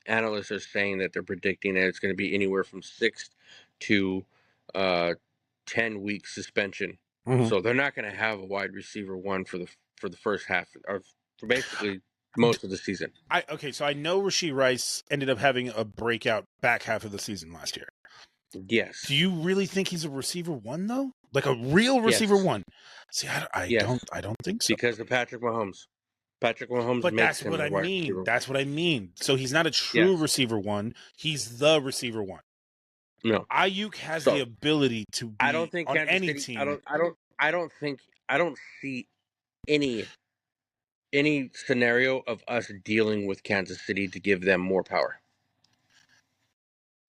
analysts are saying that they're predicting that it's going to be anywhere from 6 to 10 week suspension. Mm-hmm. So they're not going to have a wide receiver one for the first half, or for basically most of the season. So I know Rashid Rice ended up having a breakout back half of the season last year. Yes. Do you really think he's a receiver one though? Like a real receiver Yes. one? See, I Yes. don't think so. Because of Patrick Mahomes. Patrick Mahomes But makes that's him what a I wide mean. receiver. That's what I mean. So he's not a true Yes. receiver one. He's the receiver one. No. Ayuk has So, the ability to be I don't think on Kansas any City. team. I don't see any scenario of us dealing with Kansas City to give them more power.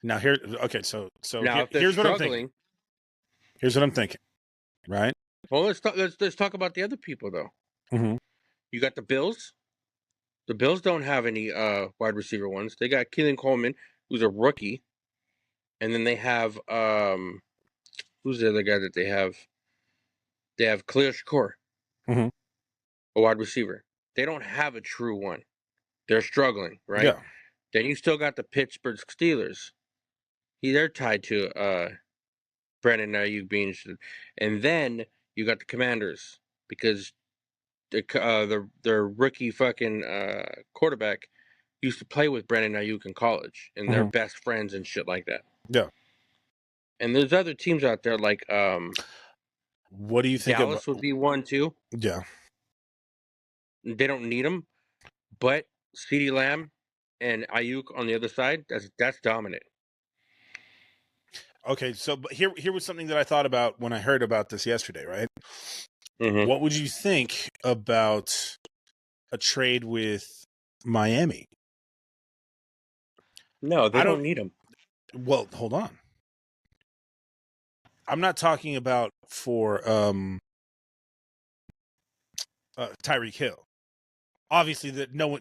Now so Now, if they're here's what I'm thinking. struggling, Here's what I'm thinking. Right? well, let's talk about the other people though. Mm-hmm. You got the Bills. The Bills don't have any wide receiver ones. They got Keelan Coleman, who's a rookie, and then they have who's the other guy that they have? They have Khalil Shakur, Mm-hmm. a wide receiver. They don't have a true one. They're struggling, right? Yeah. Then you still got the Pittsburgh Steelers. They're tied to Brandon Ayuk being interested. And then you got the Commanders because their rookie fucking quarterback used to play with Brandon Ayuk in college, and they're Mm-hmm. best friends and shit like that. Yeah. And there's other teams out there like What do you think of? Dallas would be one too. Yeah. They don't need them, but CeeDee Lamb and Ayuk on the other side, that's dominant. Okay, so but here was something that I thought about when I heard about this yesterday, right? Mm-hmm. What would you think about a trade with Miami? No, they don't need them. Well, hold on. I'm not talking about for Tyreek Hill. Obviously, that no one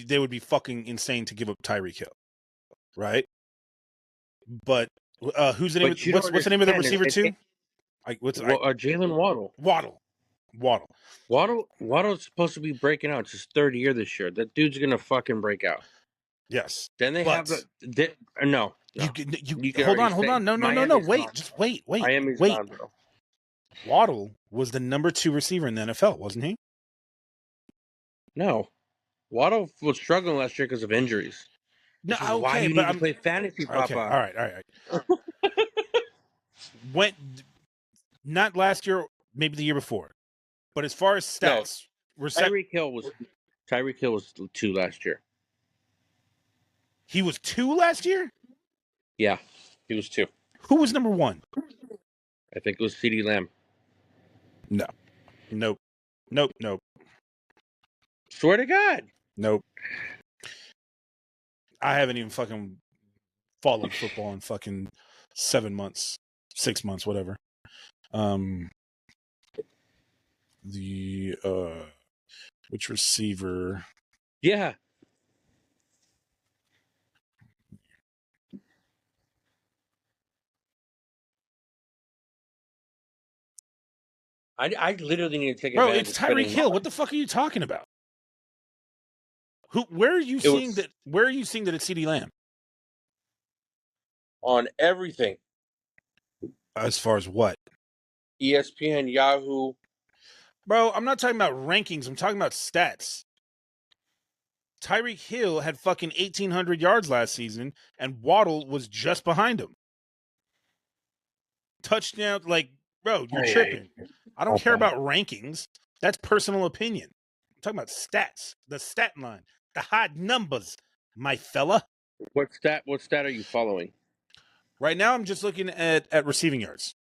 they would be fucking insane to give up Tyreek Hill, right? But who's the name? But you What's don't the name of the understand receiver too? Jalen Waddle. Waddle. Waddle's supposed to be breaking out. It's his third year this year. That dude's gonna fucking break out. Yes. Then they have no. You can hold already on. No. Miami's Wait, gone. just wait. Miami's gone, bro. Waddle was the number 2 receiver in the NFL, wasn't he? No, Waddle was struggling last year because of injuries. No, This is why you need to play fantasy, Papa. Okay, all right. Went not last year, maybe the year before. But as far as stats, Tyreek Hill was 2 last year. He was 2 last year? Yeah, he was 2. Who was number 1? I think it was CeeDee Lamb. No. Nope. Swear to God. Nope. I haven't even fucking followed football in fucking 7 months, 6 months, whatever. Which receiver? Yeah. I literally need to take Bro, advantage it's of Tyreek spending Hill. money. What the fuck are you talking about? Where are you It seeing was that? Where are you seeing that it's CeeDee Lamb? on everything. As far as what? ESPN, Yahoo. Bro, I'm not talking about rankings. I'm talking about stats. Tyreek Hill had fucking 1,800 yards last season, and Waddle was just behind him. Touchdown, like, bro, you're tripping. I don't care Okay. about rankings. That's personal opinion. I'm talking about stats, the stat line, the hard numbers, my fella. What stat are you following? Right now, I'm just looking at receiving yards.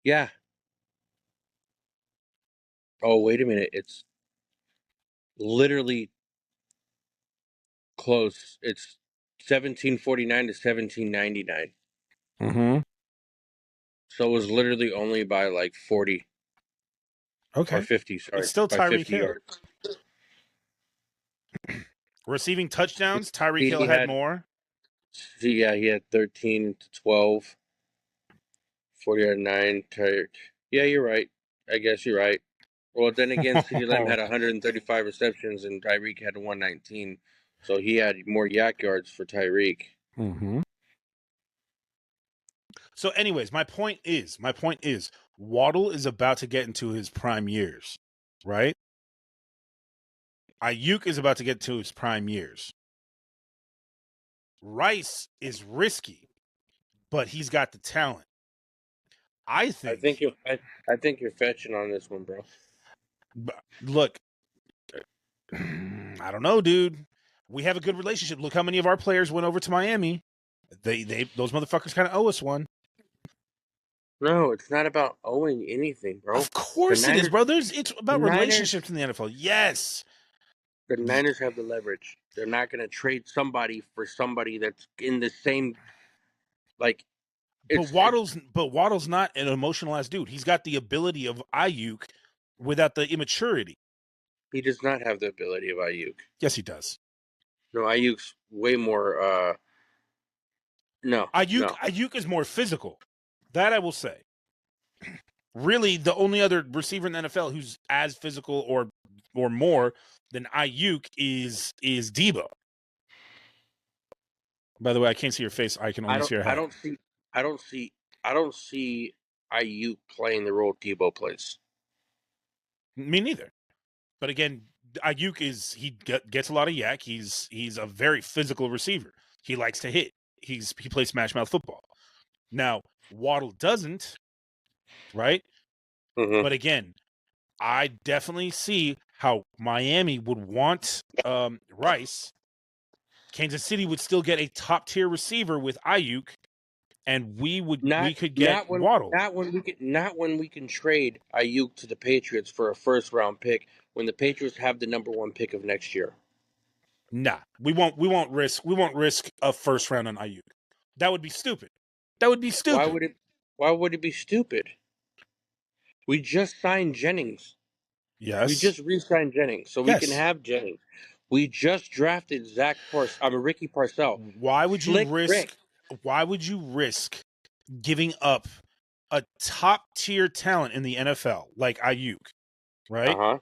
Yeah. Oh, wait a minute. It's literally close. It's 1749 to 1799. Mm-hmm. So it was literally only by like 40 or Okay. 50, It's sorry, still by Tyreek 50 Hill. yards. Receiving touchdowns, Tyreek Hill CD had had, more. yeah, he had 13 to 12, 40 out of 9. Yeah, you're right. I guess you're right. Well, then again, CeeDee Lamb had 135 receptions and Tyreek had 119. So he had more yak yards for Tyreek. Mm-hmm. So, anyways, my point is, Waddle is about to get into his prime years, right? Ayuk is about to get to his prime years. Rice is risky, but he's got the talent. I I think think. you I think you're fetching on this one, bro. Look, I don't know, dude. We have a good relationship. Look how many of our players went over to Miami. Those motherfuckers kind of owe us one. No, it's not about owing anything, bro. Of The course it is, Niners, bro. It's the about Niners, relationships in the NFL. Yes. the Niners have the leverage. They're not going to trade somebody for somebody that's in the same like But it's Waddle's not an emotionalized dude. He's got the ability of Ayuk without the immaturity. he does not have the ability of Ayuk. Yes, he does. No, Ayuk's way more no, no. Ayuk is more physical. That I will say. Really, the only other receiver in the NFL who's as physical or more than Ayuk is Debo. By the way, I can't see your face. I can I only don't see your I head. don't see I don't see I don't see Ayuk playing the role Debo plays. Me neither. But again, Ayuk gets a lot of yak. He's a very physical receiver. He likes to hit. He plays smash mouth football. Now Waddle doesn't, right? Mm-hmm. But again, I definitely see how Miami would want Rice. Kansas City would still get a top tier receiver with Ayuk, and we could get Waddle. Not when we can trade Ayuk to the Patriots for a first round pick when the Patriots have the number one pick of next year. Nah, we won't risk a first round on Ayuk. That would be stupid. That would be Why stupid. would it why would it be stupid? We just signed Jennings. We Yes. just re-signed Jennings, so we can Yes. have Jennings. We just drafted Ricky Parcell. Why would you Slick Rick. risk giving up a top tier talent in the NFL like Ayuk, right? Uh-huh.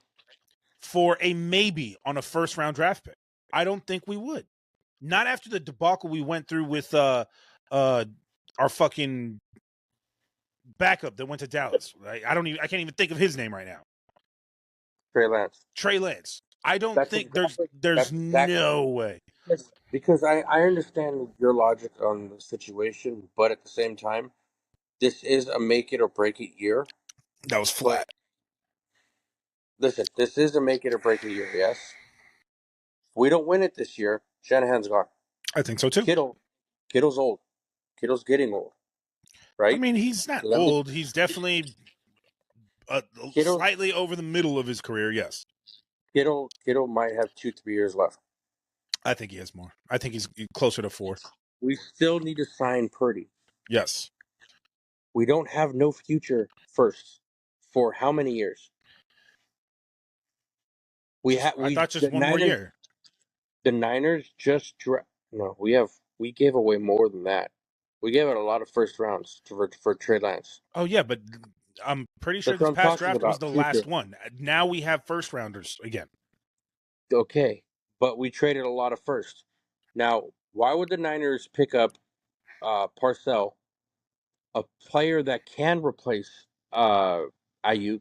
For a maybe on a first round draft pick? I don't think we would. Not after the debacle we went through with our fucking backup that went to Dallas. Right? I can't even think of his name right now. Trey Lance. Trey Lance. I don't That's think exactly there's that's exactly no way. because I understand your logic on the situation, but at the same time, this is a make it or break it year. That was But flat. listen, this is a make it or break it year, yes. If we don't win it this year, Shanahan's gone. I think so too. Kittle's old. Kittle's getting old, I right? mean, he's not Let me old. He's definitely Kittle slightly over the middle of his career. Yes, Kittle might have 2-3 years left. I think he has more. I think he's closer to 4. We still need to sign Purdy. Yes, We don't have no future first for how many years? I thought just The one more Niners. year. The Niners just no. We gave away more than that. We gave out a lot of first rounds for Trey Lance. Oh yeah, but I'm pretty sure That's what this I'm past talking draft was about. the Future. last one. Now we have first rounders again. Okay, but we traded a lot of first. Now, why would the Niners pick up Parcell, a player that can replace Ayuk?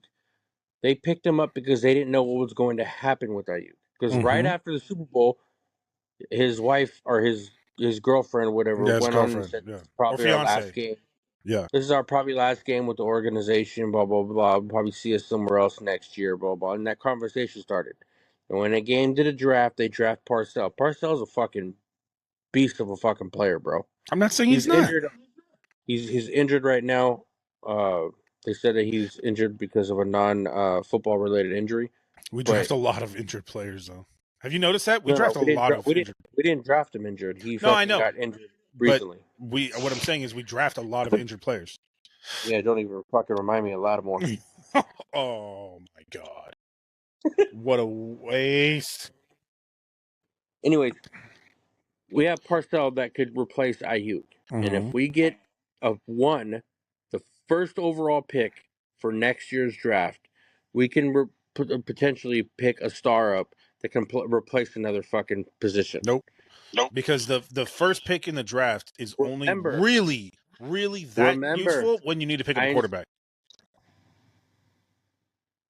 They picked him up because they didn't know what was going to happen with Ayuk. Because right Mm-hmm. after the Super Bowl, his wife or his girlfriend or whatever Yeah, his went on and girlfriend. said, Yeah, "This is or probably our last fiance. game. Yeah. This is our probably last game with the organization. Blah blah blah. We'll probably see us somewhere else next year. Blah blah." And that conversation started. And when they came to the draft, they draft Parcell. Parcell's a fucking beast of a fucking player, bro. I'm not saying He's he's not. injured. He's injured right now. Uh, they said that he's injured because of a non football related injury. We But draft a lot of injured players, though. Have you noticed that? We no, draft a lot of injured. we didn't draft him injured. He No, I fucking know, got injured but recently. what I'm saying is we draft a lot of injured players. Yeah, don't even fucking remind me a lot more. Oh my god. What a waste. Anyways, we have Parcell that could replace Ayuk, and Mm-hmm. if we get the first overall pick for next year's draft, we can potentially pick a star up that can replace another fucking position. Nope. Nope. Because the first pick in the draft is only Remember, really that remember, useful when you need to pick up a I quarterback.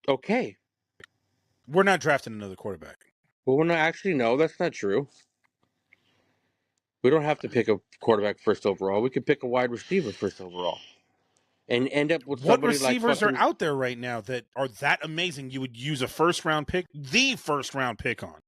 okay. We're not drafting another quarterback. Well, we're not actually no, that's not true. We don't have to pick a quarterback first overall. We could pick a wide receiver first overall, and end up with What somebody like receivers are fucking. out there right now that are that amazing you would use a first round pick, the first round pick on?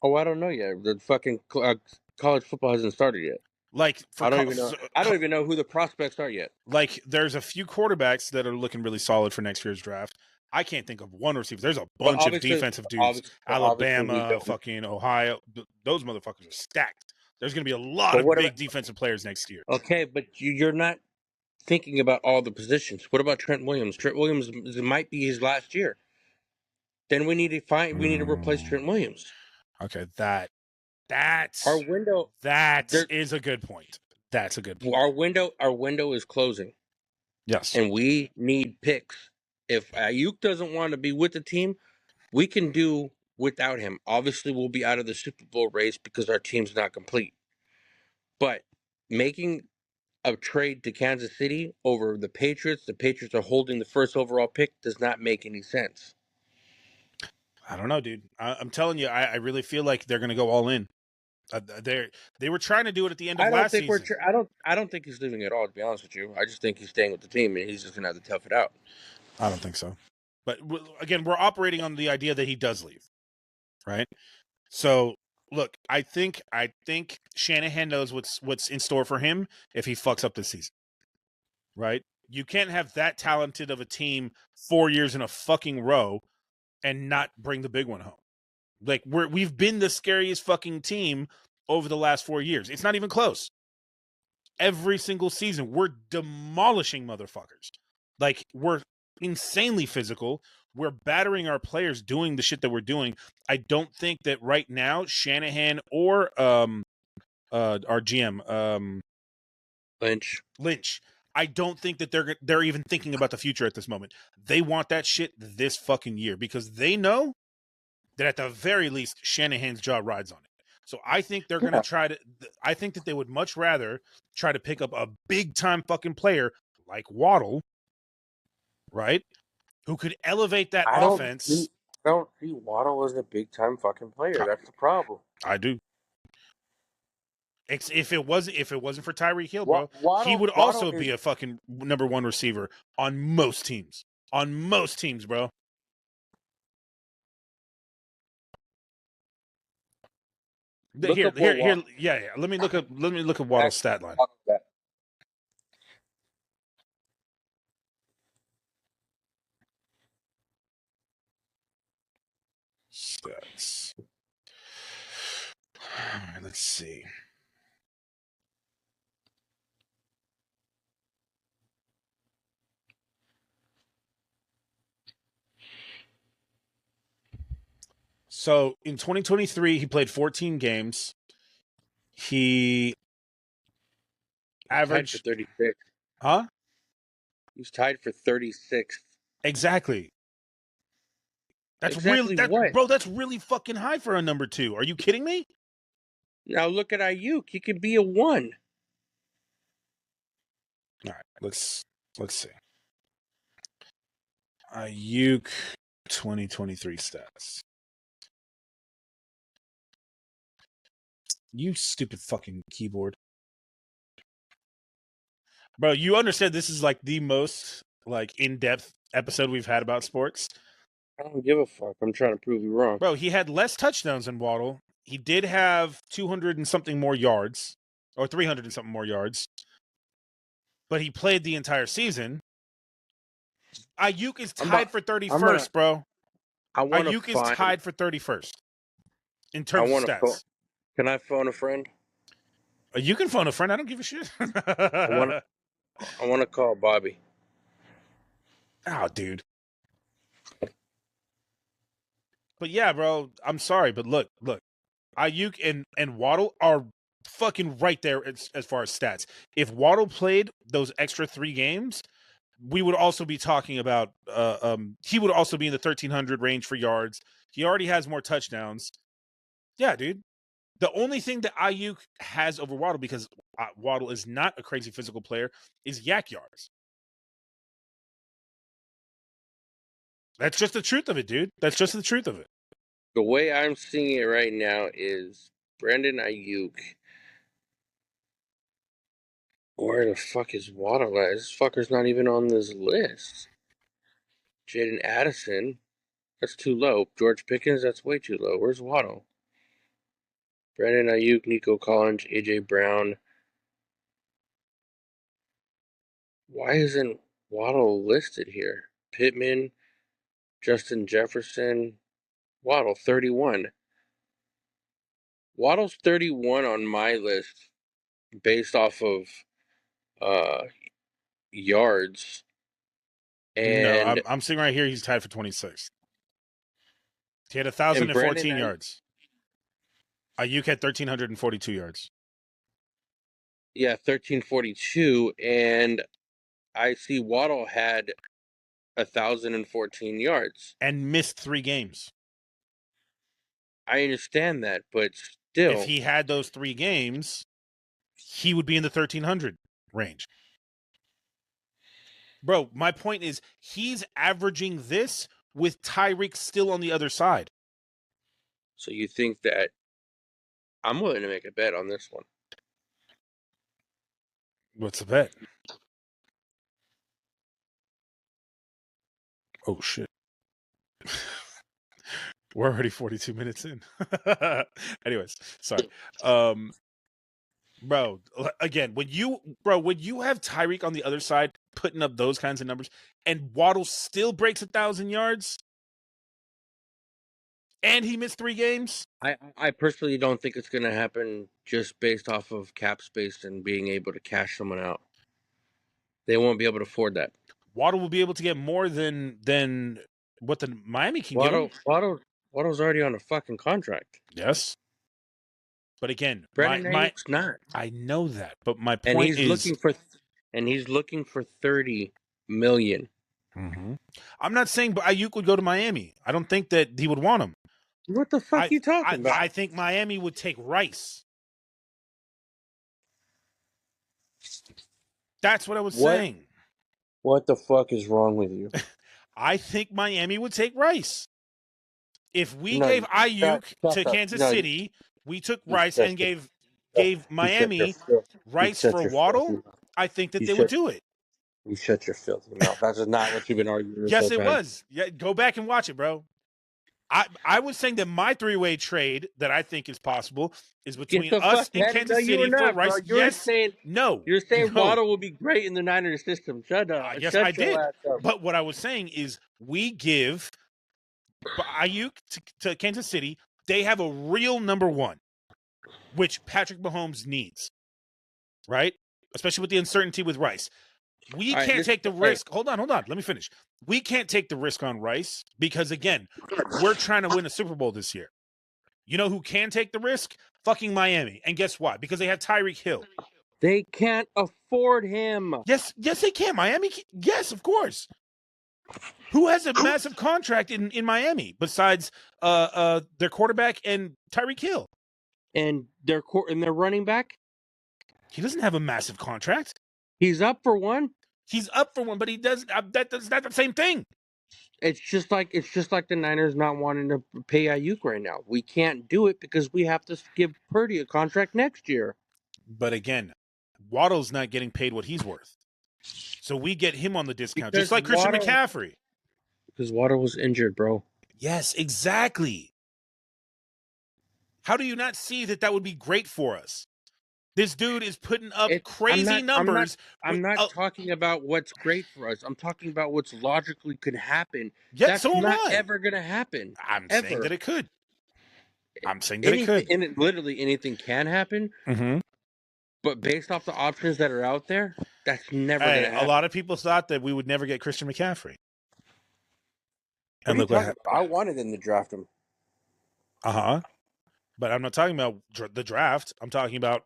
Oh, I don't know yet. The fucking college football hasn't started yet. Like for I don't even know. I don't even know who the prospects are yet. like there's a few quarterbacks that are looking really solid for next year's draft. I can't think of one receiver. There's a But bunch of defensive dudes. obviously we Alabama, don't. fucking Ohio. Those motherfuckers are stacked. There's going to be a lot But of what about? big defensive players next year. Okay, but you're not thinking about all the positions. What about Trent Williams? Trent Williams might be his last year. Then we need to find. We need to replace Trent Williams. Okay, Our that's window. that There. is a good point. That's a good point. Our window is closing, Yes. and we need picks. If Ayuk doesn't want to be with the team, we can do without him. Obviously, we'll be out of the Super Bowl race because our team's not complete. But making a trade to Kansas City over the Patriots are holding the first overall pick, does not make any sense. I don't know, dude. I'm telling you, I really feel like they're going to go all in. They were trying to do it at the end of I don't last think season. I don't think he's leaving at all. To be honest with you, I just think he's staying with the team, and he's just gonna have to tough it out. I don't think so. But again, we're operating on the idea that he does leave, right? So look, I think Shanahan knows what's in store for him if he fucks up this season, right? You can't have that talented of a team 4 years in a fucking row and not bring the big one home. Like we've been the scariest fucking team over the last 4 years. It's not even close. Every single season, we're demolishing motherfuckers. Like we're insanely physical. We're battering our players doing the shit that we're doing. I don't think that right now Shanahan or our GM Lynch. I don't think that they're even thinking about the future at this moment. They want that shit this fucking year because they know that at the very least Shanahan's jaw rides on it. So I think they're going to try to I think that they would much rather try to pick up a big time fucking player like Waddle, right? Who could elevate that offense. I don't see Waddle as a big time fucking player. That's the problem. I do. If it wasn't for Tyreek Hill, bro, he would Waddle also is be a fucking number one receiver on most teams. On most teams, bro. look Here, up what Waddle. yeah. Let me look at Waddle's stat line. Stats. All right, let's see. So in 2023, he played 14 games. He He's tied for averaged, 36. huh? He's tied for 36th. Exactly. That's Exactly what? that's really fucking high for a number 2. Are you kidding me? Now look at Ayuk. He could be a 1. All right, let's see. Ayuk 2023 stats. You stupid fucking keyboard. Bro, you understand this is like the most like in-depth episode we've had about sports? I don't give a fuck. I'm trying to prove you wrong. Bro, he had less touchdowns than Waddle. He did have 200 and something more yards, or 300 and something more yards, but he played the entire season. Ayuk is tied for 31st, bro. I want to Ayuk is find. tied for 31st in I terms of want to phone. stats. Can I phone a friend? You can phone a friend. I don't give a shit. I want to call Bobby. Oh, dude. But yeah, bro, I'm sorry, but look. Ayuk and Waddle are fucking right there as far as stats. If Waddle played those extra 3 games, we would also be talking about he would also be in the 1300 range for yards. He already has more touchdowns. Yeah, dude. The only thing that Ayuk has over Waddle, because Waddle is not a crazy physical player, is yak yards. That's just the truth of it, dude. That's just the truth of it. The way I'm seeing it right now is Brandon Ayuk. Where the fuck is Waddle at? This fucker's not even on this list. Jaden Addison. That's too low. George Pickens, that's way too low. Where's Waddle? Brandon Ayuk, Nico Collins, AJ Brown. Why isn't Waddle listed here? Pittman, Justin Jefferson, Waddle 31. Waddle's 31 on my list based off of yards. No, And I'm seeing right here he's tied for 26. He had Brandon 1,014 yards. Ayuk had 1,342 yards. Yeah, 1342, and I see Waddle had 1,014 yards. And missed 3 games. I understand that, but still. If he had those 3 games, he would be in the 1,300 range. Bro, my point is he's averaging this with Tyreek still on the other side. So you think that I'm willing to make a bet on this one. What's the bet? Oh, shit. We're already 42 minutes in. Anyways, sorry. Bro, again, when you have Tyreek on the other side putting up those kinds of numbers and Waddle still breaks 1,000 yards and he missed 3 games. I personally don't think it's going to happen just based off of cap space and being able to cash someone out. They won't be able to afford that. Waddle will be able to get more than what the Miami can give him. Waddle's already on a fucking contract. Yes. But again, Brandon Ayuk's not. I know that, but my point is he's looking for 30 million. Mm-hmm. I'm not saying Ayuk would go to Miami. I don't think that he would want him. What the fuck are you talking about? I think Miami would take Rice. That's what I was saying. What the fuck is wrong with you? I think Miami would take Rice. If we gave Ayuk to Kansas City, we took Rice and gave Miami Rice for Waddle, I think that they would do it. You shut your filthy mouth. That's not what you've been arguing. Yes, it was. Yeah, go back and watch it, bro. I was saying that my 3-way trade that I think is possible is between us and Kansas City for Rice. You're saying Waddle will be great in the Niners system. Shut up. Yes, I did. But what I was saying is we give Ayuk to Kansas City. They have a real number 1, which Patrick Mahomes needs, right? Especially with the uncertainty with Rice. We All right, can't take the hey, risk. Hold on. Let me finish. We can't take the risk on Rice because, again, we're trying to win a Super Bowl this year. You know who can take the risk? Fucking Miami. And guess what? Because they have Tyreek Hill. they can't afford him. Yes, they can. Miami, yes, of course. Who has a massive contract in Miami besides their quarterback and Tyreek Hill? And their running back, He doesn't have a massive contract. he's up for one. He's up for one, but he doesn't. That's not the same thing. It's just like the Niners not wanting to pay Ayuk right now. We can't do it because we have to give Purdy a contract next year. But again, Waddle's not getting paid what he's worth, so we get him on the discount, just like Christian McCaffrey. Because Waddle was injured, bro. Yes, exactly. How do you not see that would be great for us? This dude is putting up crazy numbers. I'm not talking about what's great for us. I'm talking about what's logically could happen. Yeah, That's so am not I. ever going to happen. I'm ever. saying that it could. I'm saying that it could. And literally anything can happen. Mm-hmm. But based off the options that are out there, that's never going to happen. A lot of people thought that we would never get Christian McCaffrey. And look what happened. I wanted them to draft him. Uh-huh. But I'm not talking about the draft. I'm talking about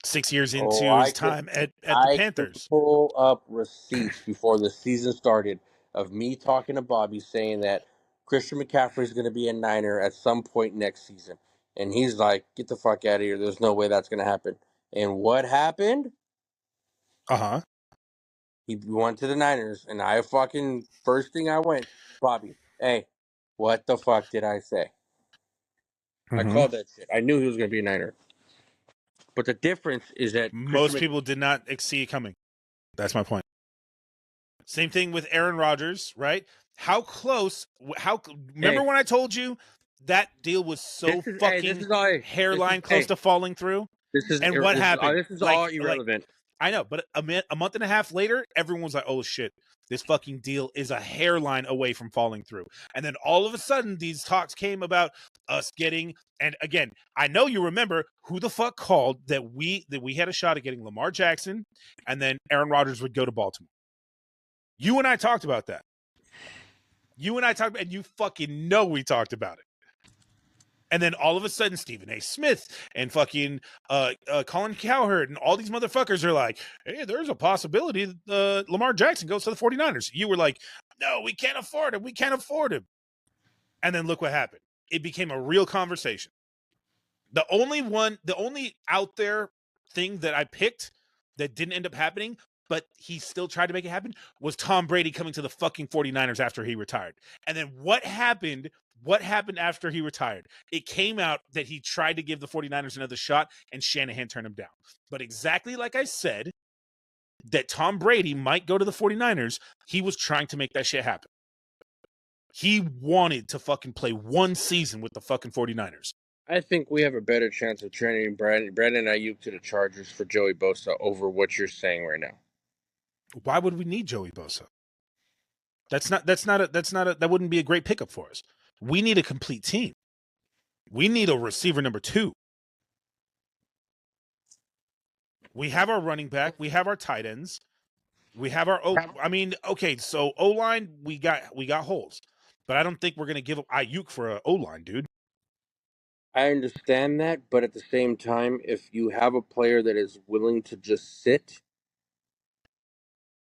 6 years into his time at the Panthers. I pull up receipts before the season started of me talking to Bobby saying that Christian McCaffrey is going to be a Niner at some point next season. And he's like, get the fuck out of here. There's no way that's going to happen. And what happened? Uh-huh. He went to the Niners, and I fucking, first thing I went, Bobby, hey, what the fuck did I say? I called that shit. I knew he was going to be a Niner. But the difference is that most people did not see it coming. That's my point. Same thing with Aaron Rodgers, right? How close? Remember when I told you that deal was so hairline close to falling through? What happened? This is all irrelevant. I know, but a month and a half later, everyone was like, "Oh shit, this fucking deal is a hairline away from falling through." And then all of a sudden, these talks came about us getting. And again, I know you remember who the fuck called that we had a shot at getting Lamar Jackson, and then Aaron Rodgers would go to Baltimore. You and I talked about that. And you fucking know we talked about it. And then all of a sudden, Stephen A. Smith and fucking Colin Cowherd and all these motherfuckers are like, hey, there's a possibility that Lamar Jackson goes to the 49ers. You were like, no, we can't afford him. We can't afford him. And then look what happened. It became a real conversation. The only out there thing that I picked that didn't end up happening, but he still tried to make it happen, was Tom Brady coming to the fucking 49ers after he retired. And then what happened after he retired? It came out that he tried to give the 49ers another shot and Shanahan turned him down. But exactly like I said, that Tom Brady might go to the 49ers, he was trying to make that shit happen. He wanted to fucking play one season with the fucking 49ers. I think we have a better chance of training Brandon Ayuk to the Chargers for Joey Bosa over what you're saying right now. Why would we need Joey Bosa? That wouldn't be a great pickup for us. We need a complete team. We need a receiver number 2. We have our running back. We have our tight ends. We have our so O-line, we got holes. But I don't think we're going to give up Ayuk for an O-line, dude. I understand that, but at the same time, if you have a player that is willing to just sit,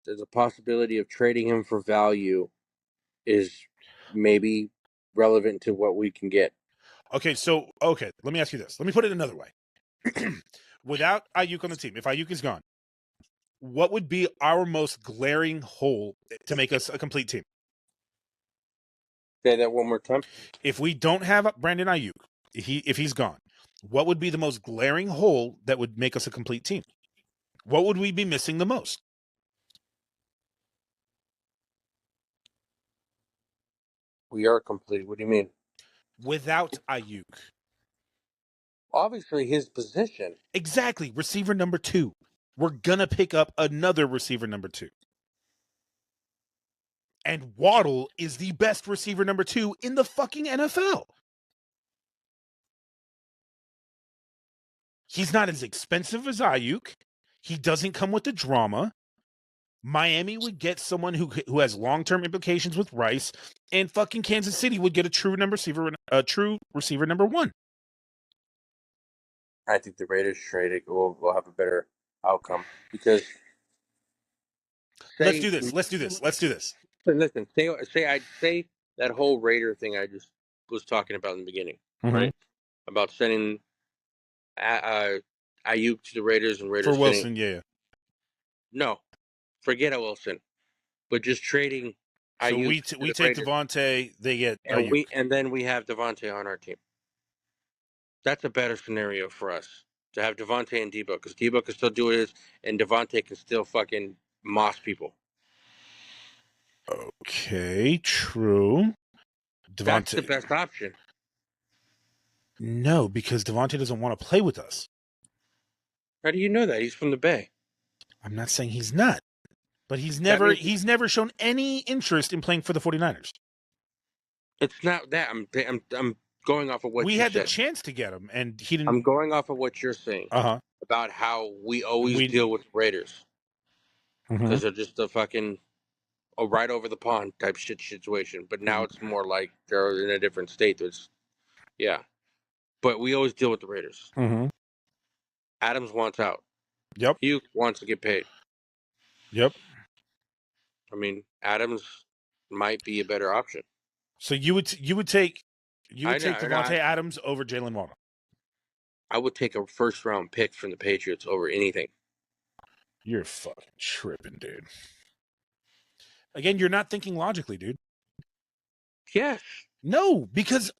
there's a possibility of trading him for value is maybe relevant to what we can get. Okay, let me ask you this. Let me put it another way. Without Ayuk on the team, if Ayuk is gone, what would be our most glaring hole to make us a complete team? Say that one more time. If we don't have Brandon Ayuk, if he's gone, what would be the most glaring hole that would make us a complete team? What would we be missing the most? We are complete. What do you mean? Without Ayuk. Obviously, his position. Exactly. Receiver number 2. We're going to pick up another receiver number 2. And Waddle is the best receiver number 2 in the fucking NFL. He's not as expensive as Ayuk. He doesn't come with the drama. Miami would get someone who has long-term implications with Rice, and fucking Kansas City would get a true receiver number one. I think the Raiders trade will have a better outcome because Let's do this. Let's do this. Listen, say that whole Raider thing I just was talking about in the beginning, right? About sending Ayuk to the Raiders and For Raiders Wilson, sending yeah. no, forget a Wilson, but just trading So Ayuk we to we the take Raiders, Devontae, they get and Ayuk. then we have Devontae on our team. That's a better scenario for us to have Devontae and Debo because Debo can still do his, and Devontae can still fucking moss people. Okay, true. That's the Devontae. best option. No, because Devontae doesn't want to play with us. How do you know that? He's from the Bay. I'm not saying he's not, but he's That means never shown any interest in playing for the 49ers. it's not that. I'm going off of what We you had the said. chance to get him, and he didn't. I'm going off of what you're saying Uh-huh. about how we always We. deal with Raiders Mhm. because they're just a fucking a right over the pond type shit situation. But now it's more like they're in a different state. Yeah. But we always deal with the Raiders. Mhm. Adams wants out. Yep. Hugh wants to get paid. Yep. I mean, Adams might be a better option. So you would take I know. Devontae Adams over Jalen Waddle. I would take a first round pick from the Patriots over anything. You're fucking tripping, dude. Again, you're not thinking logically, dude. Yes. No, because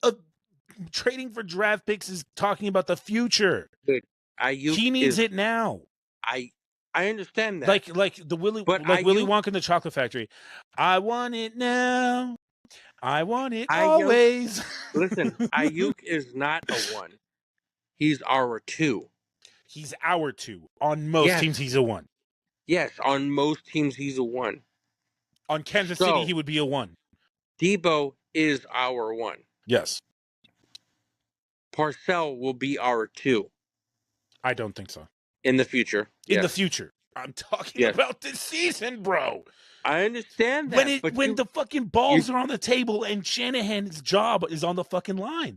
trading for draft picks is talking about the future. Dude, He needs it now. I understand that. Like the Willy But Willy Wonka in the Chocolate Factory. I want it now. I want it Ayuk, always. listen, Ayuk is not a 1. He's our 2. He's our 2. On most teams, he's a 1. Yes, on most teams, he's a 1. On Kansas City, he would be a 1. Debo is our 1. Yes. Parcell will be our 2. I don't think so. In the future. In the future. I'm talking about this season, bro. I understand that. When the fucking balls are on the table and Shanahan's job is on the fucking line.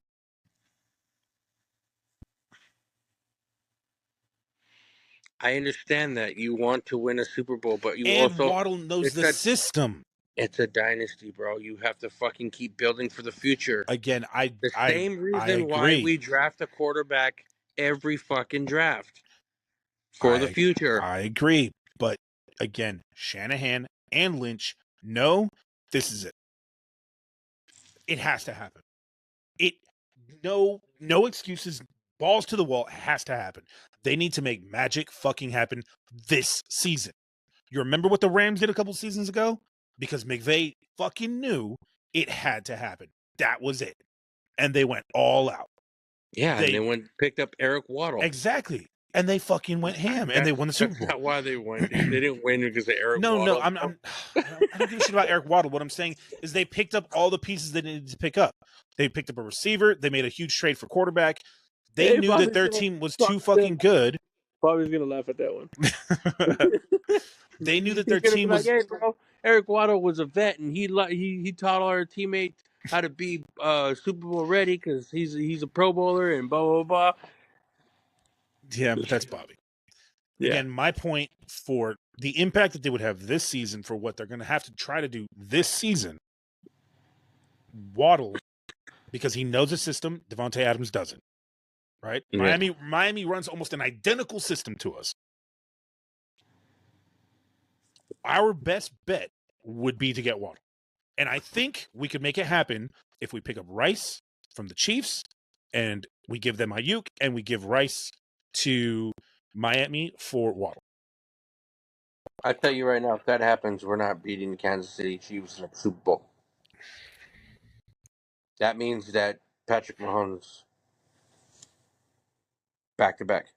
I understand that you want to win a Super Bowl, but you and also Waddle knows the system. It's a dynasty, bro. You have to fucking keep building for the future. Again, the same reason why we draft a quarterback every fucking draft for the future. I agree, but again, Shanahan and Lynch know this is it. It has to happen. No excuses. Balls to the wall. It has to happen. They need to make magic fucking happen this season. You remember what the Rams did a couple seasons ago? Because McVay fucking knew it had to happen. That was it. And they went all out. Yeah, and they picked up Eric Waddle. Exactly. And they fucking went ham, and they won the Super Bowl. That's not why they won. They didn't win because of Eric Waddle. No, I don't give a shit about Eric Waddle. What I'm saying is they picked up all the pieces they needed to pick up. They picked up a receiver. They made a huge trade for quarterback. They knew that their team was too fucking good. Bobby's going to laugh at that one. They knew that their team was... Hey, bro, Eric Waddle was a vet, and he taught all our teammates how to be Super Bowl ready because he's a Pro Bowler and blah, blah, blah. Yeah, but that's Bobby. Yeah. Again, my point for the impact that they would have this season for what they're going to have to try to do this season, Waddle, because he knows the system, Devontae Adams doesn't. Right? Yeah. Miami runs almost an identical system to us. Our best bet would be to get Waddle. And I think we could make it happen if we pick up Rice from the Chiefs and we give them Ayuk and we give Rice to Miami for Waddle. I tell you right now, if that happens, we're not beating the Kansas City Chiefs in the Super Bowl. That means that Patrick Mahomes back-to-back.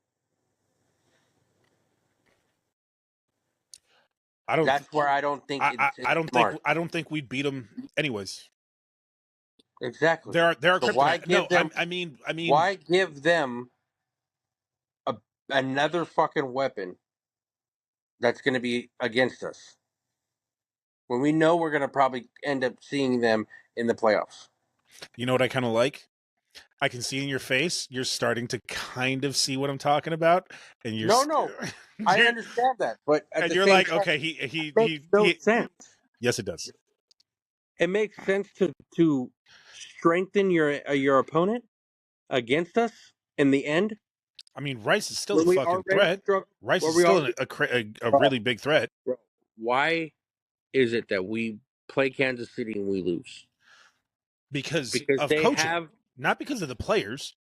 That's where I don't think it's smart. I don't think we'd beat them anyways. Exactly. There are so why give them? I mean, why give them another fucking weapon that's going to be against us when we know we're going to probably end up seeing them in the playoffs? You know what I kind of like? I can see in your face you're starting to kind of see what I'm talking about, and No, I you're understand that, but at and the you're same like, time, okay, it makes no he. sense. Yes, it does. It makes sense to strengthen your opponent against us in the end I mean, Rice is still a when we fucking already threat. struggle. Rice When is we still already, a bro, really big threat bro, why is it that we play Kansas City and we lose? because Because of they coaching, have, not because of the players.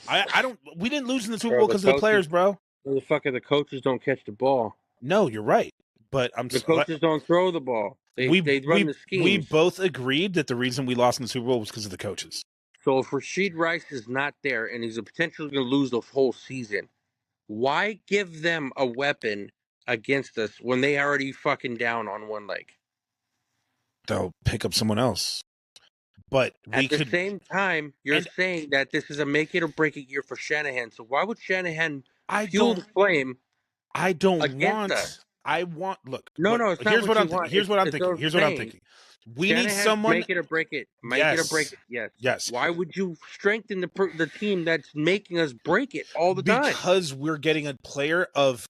I don't. We didn't lose in the Super bro, Bowl the because of the coaches. players, bro. Motherfucker, the coaches don't catch the ball. No, you're right. But The coaches don't throw the ball. They run the we schemes. both agreed that the reason we lost in the Super Bowl was because of the coaches. So if Rasheed Rice is not there and he's potentially going to lose the whole season, why give them a weapon against us when they already fucking down on one leg? They'll pick up someone else. But we At the could, same time, you're and saying that this is a make it or break it year for Shanahan. So why would Shanahan I fuel the don't flame I don't against want. us? I want. Look, No, no, it's not what you want. here's what I'm It's thinking. what I'm Here's what I'm saying. thinking. We need Shanahan's someone. make it or break it. Make it or break Yes, it. Yes. yes, Why would you strengthen the team that's making us break it all the time? because we're getting a player of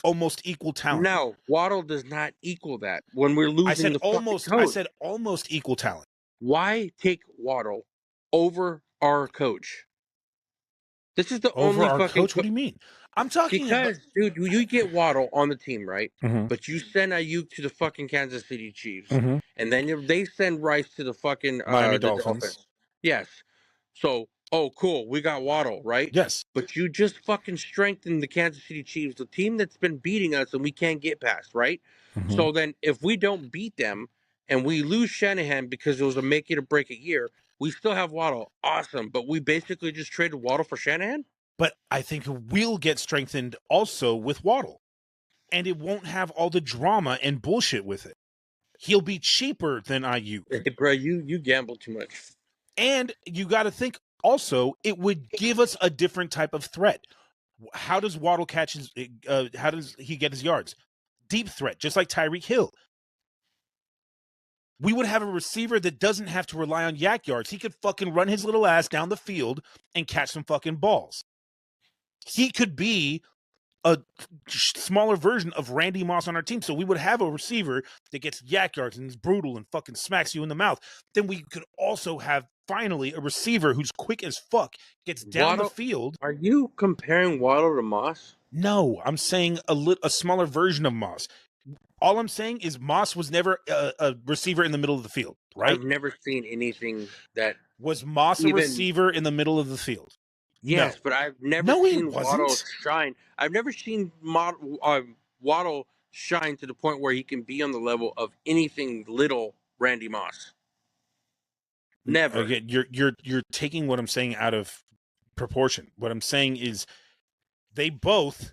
almost equal talent. No, Waddle does not equal that when we're losing the fucking I coach. said almost equal talent Why take Waddle over our coach? This is the over only our fucking coach. What do you mean? I'm talking about. because, dude, you get Waddle on the team, right? Mhm, But you send Ayuk to the fucking Kansas City Chiefs, mhm. and then they send Rice to the fucking Miami the Dolphins. Dolphins. Yes. So, oh, cool, we got Waddle, right? Yes. But you just fucking strengthened the Kansas City Chiefs, the team that's been beating us and we can't get past, right? Mhm. So then, if we don't beat them and we lose Shanahan because it was a make it or break it year, we still have Waddle. Awesome. But we basically just traded Waddle for Shanahan? But I think we'll get strengthened also with Waddle, and it won't have all the drama and bullshit with it. He'll be cheaper than Ayuk. Hey, bro, you gamble too much. And you got to think also, it would give us a different type of threat. How does Waddle catch his? How does he get his yards? Deep threat, just like Tyreek Hill. We would have a receiver that doesn't have to rely on yak yards. He could fucking run his little ass down the field and catch some fucking balls. He could be a smaller version of Randy Moss on our team. So we would have a receiver that gets yak yards and is brutal and fucking smacks you in the mouth. Then we could also have finally a receiver who's quick as fuck, gets down the Waddle, field. are you comparing Waddle to Moss? No, I'm saying a smaller version of Moss. All I'm saying is Moss was never a receiver in the middle of the field, right? I've never seen anything that Was Moss a even. receiver in the middle of the field? No. Yes, but I've never No, he seen Waddle wasn't. shine. I've never seen Waddle shine to the point where he can be on the level of anything little Randy Moss. Never. Again, you're taking what I'm saying out of proportion. What I'm saying is they both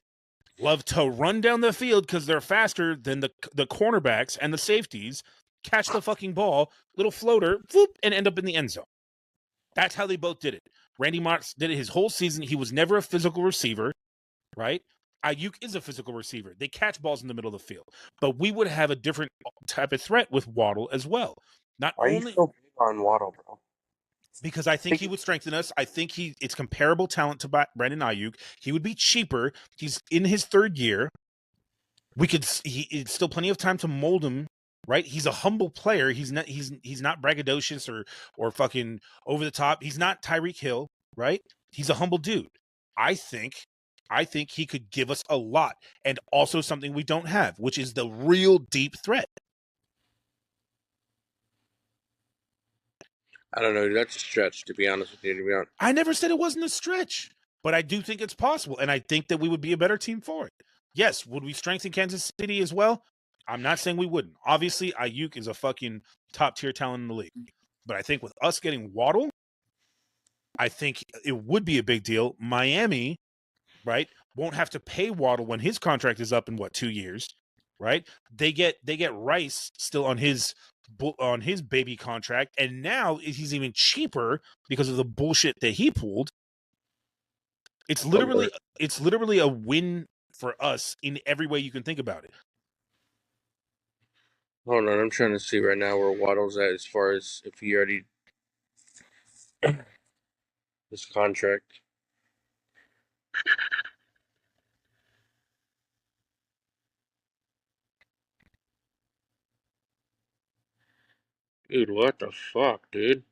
love to run down the field because they're faster than the cornerbacks and the safeties, catch the fucking ball, little floater, whoop, and end up in the end zone. That's how they both did it. Randy Moss did it his whole season. He was never a physical receiver, right? Ayuk is a physical receiver. They catch balls in the middle of the field. But we would have a different type of threat with Waddle as well. Not Why are you only so big on Waddle, bro? because I think he would strengthen us. I think it's comparable talent to Brandon Ayuk. He would be cheaper. He's in his third year. It's still plenty of time to mold him, right? He's a humble player. He's not braggadocious or fucking over the top. He's not Tyreek Hill, right? He's a humble dude. I think he could give us a lot and also something we don't have, which is the real deep threat. I don't know. That's a stretch, to be honest with you. To be honest, I never said it wasn't a stretch, but I do think it's possible, and I think that we would be a better team for it. Yes, would we strengthen Kansas City as well? I'm not saying we wouldn't. Obviously, Ayuk is a fucking top tier talent in the league, but I think with us getting Waddle, I think it would be a big deal. Miami, right, won't have to pay Waddle when his contract is up in 2 years, right? They get Rice still on his baby contract, and now he's even cheaper because of the bullshit that he pulled. It's literally a win for us in every way you can think about it. Hold on, I'm trying to see right now where Waddle's at as far as if he already his contract. Dude, what the fuck, dude?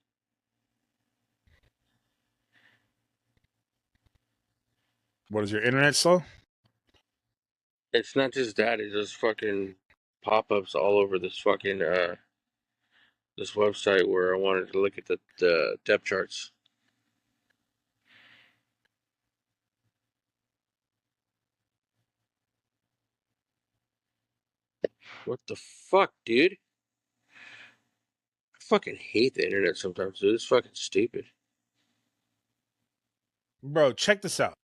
What is your internet slow? It's not just that, it's just fucking pop-ups all over this fucking this website where I wanted to look at the depth charts. What the fuck, dude? I fucking hate the internet sometimes, dude. It's fucking stupid. Bro, check this out.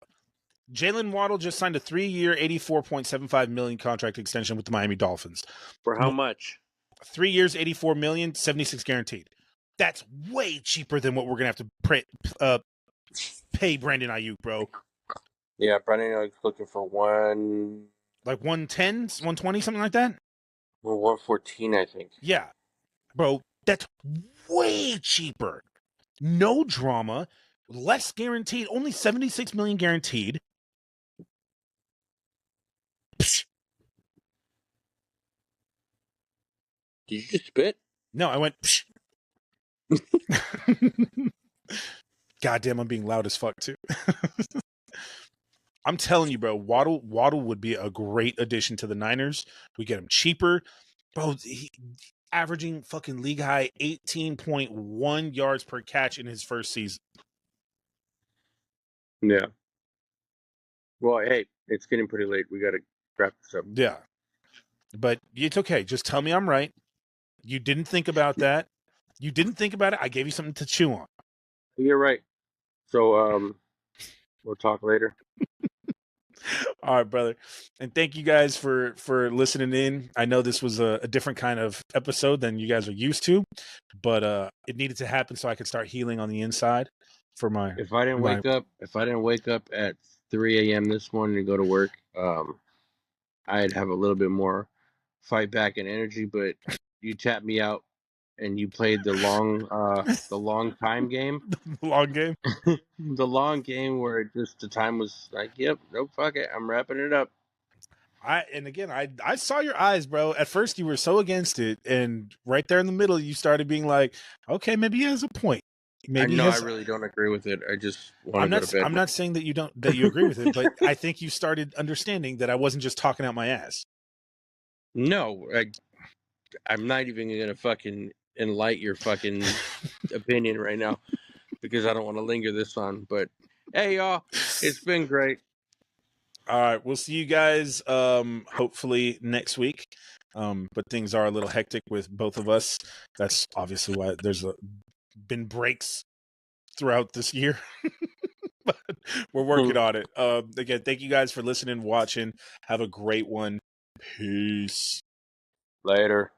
Jalen Waddle just signed a 3-year, $84.75 million contract extension with the Miami Dolphins. For how much? 3 years, $84 million, 76 guaranteed. That's way cheaper than what we're gonna have to pay Brandon Ayuk, bro. Yeah, Brandon Ayuk's looking for like 110, 120, something like that. 114, I think. Yeah, bro, that's way cheaper. No drama, less guaranteed, only 76 million guaranteed. Psh. Did you just spit? No, I went. Goddamn, I'm being loud as fuck too. I'm telling you, bro, Waddle would be a great addition to the Niners. We get him cheaper, bro. Averaging fucking league high 18.1 yards per catch in his first season. Yeah. Well, hey, it's getting pretty late. We gotta wrap this up. Yeah, but it's okay. Just tell me I'm right. You didn't think about that. You didn't think about it. I gave you something to chew on. You're right. So, we'll talk later. All right, brother. And thank you guys for listening in. I know this was a different kind of episode than you guys are used to, but it needed to happen so I could start healing on the inside for my If I didn't wake up at 3 a.m. this morning to go to work, I'd have a little bit more fight back and energy, but you tapped me out and you played the long time game. long game. The long game where it just the time was like, yep, no, fuck it, I'm wrapping it up. I saw your eyes, bro. At first you were so against it, and right there in the middle you started being like, okay, maybe he has a point. Maybe I really don't agree with it. I just want to go to bed. I'm not saying that you agree with it, but I think you started understanding that I wasn't just talking out my ass. No, I'm not even gonna fucking enlighten your fucking opinion right now because I don't want to linger this on. But hey, y'all, it's been great. All right, we'll see you guys hopefully next week. But things are a little hectic with both of us. That's obviously why there's been breaks throughout this year. But we're working on it. Again, thank you guys for listening, watching. Have a great one. Peace. Later.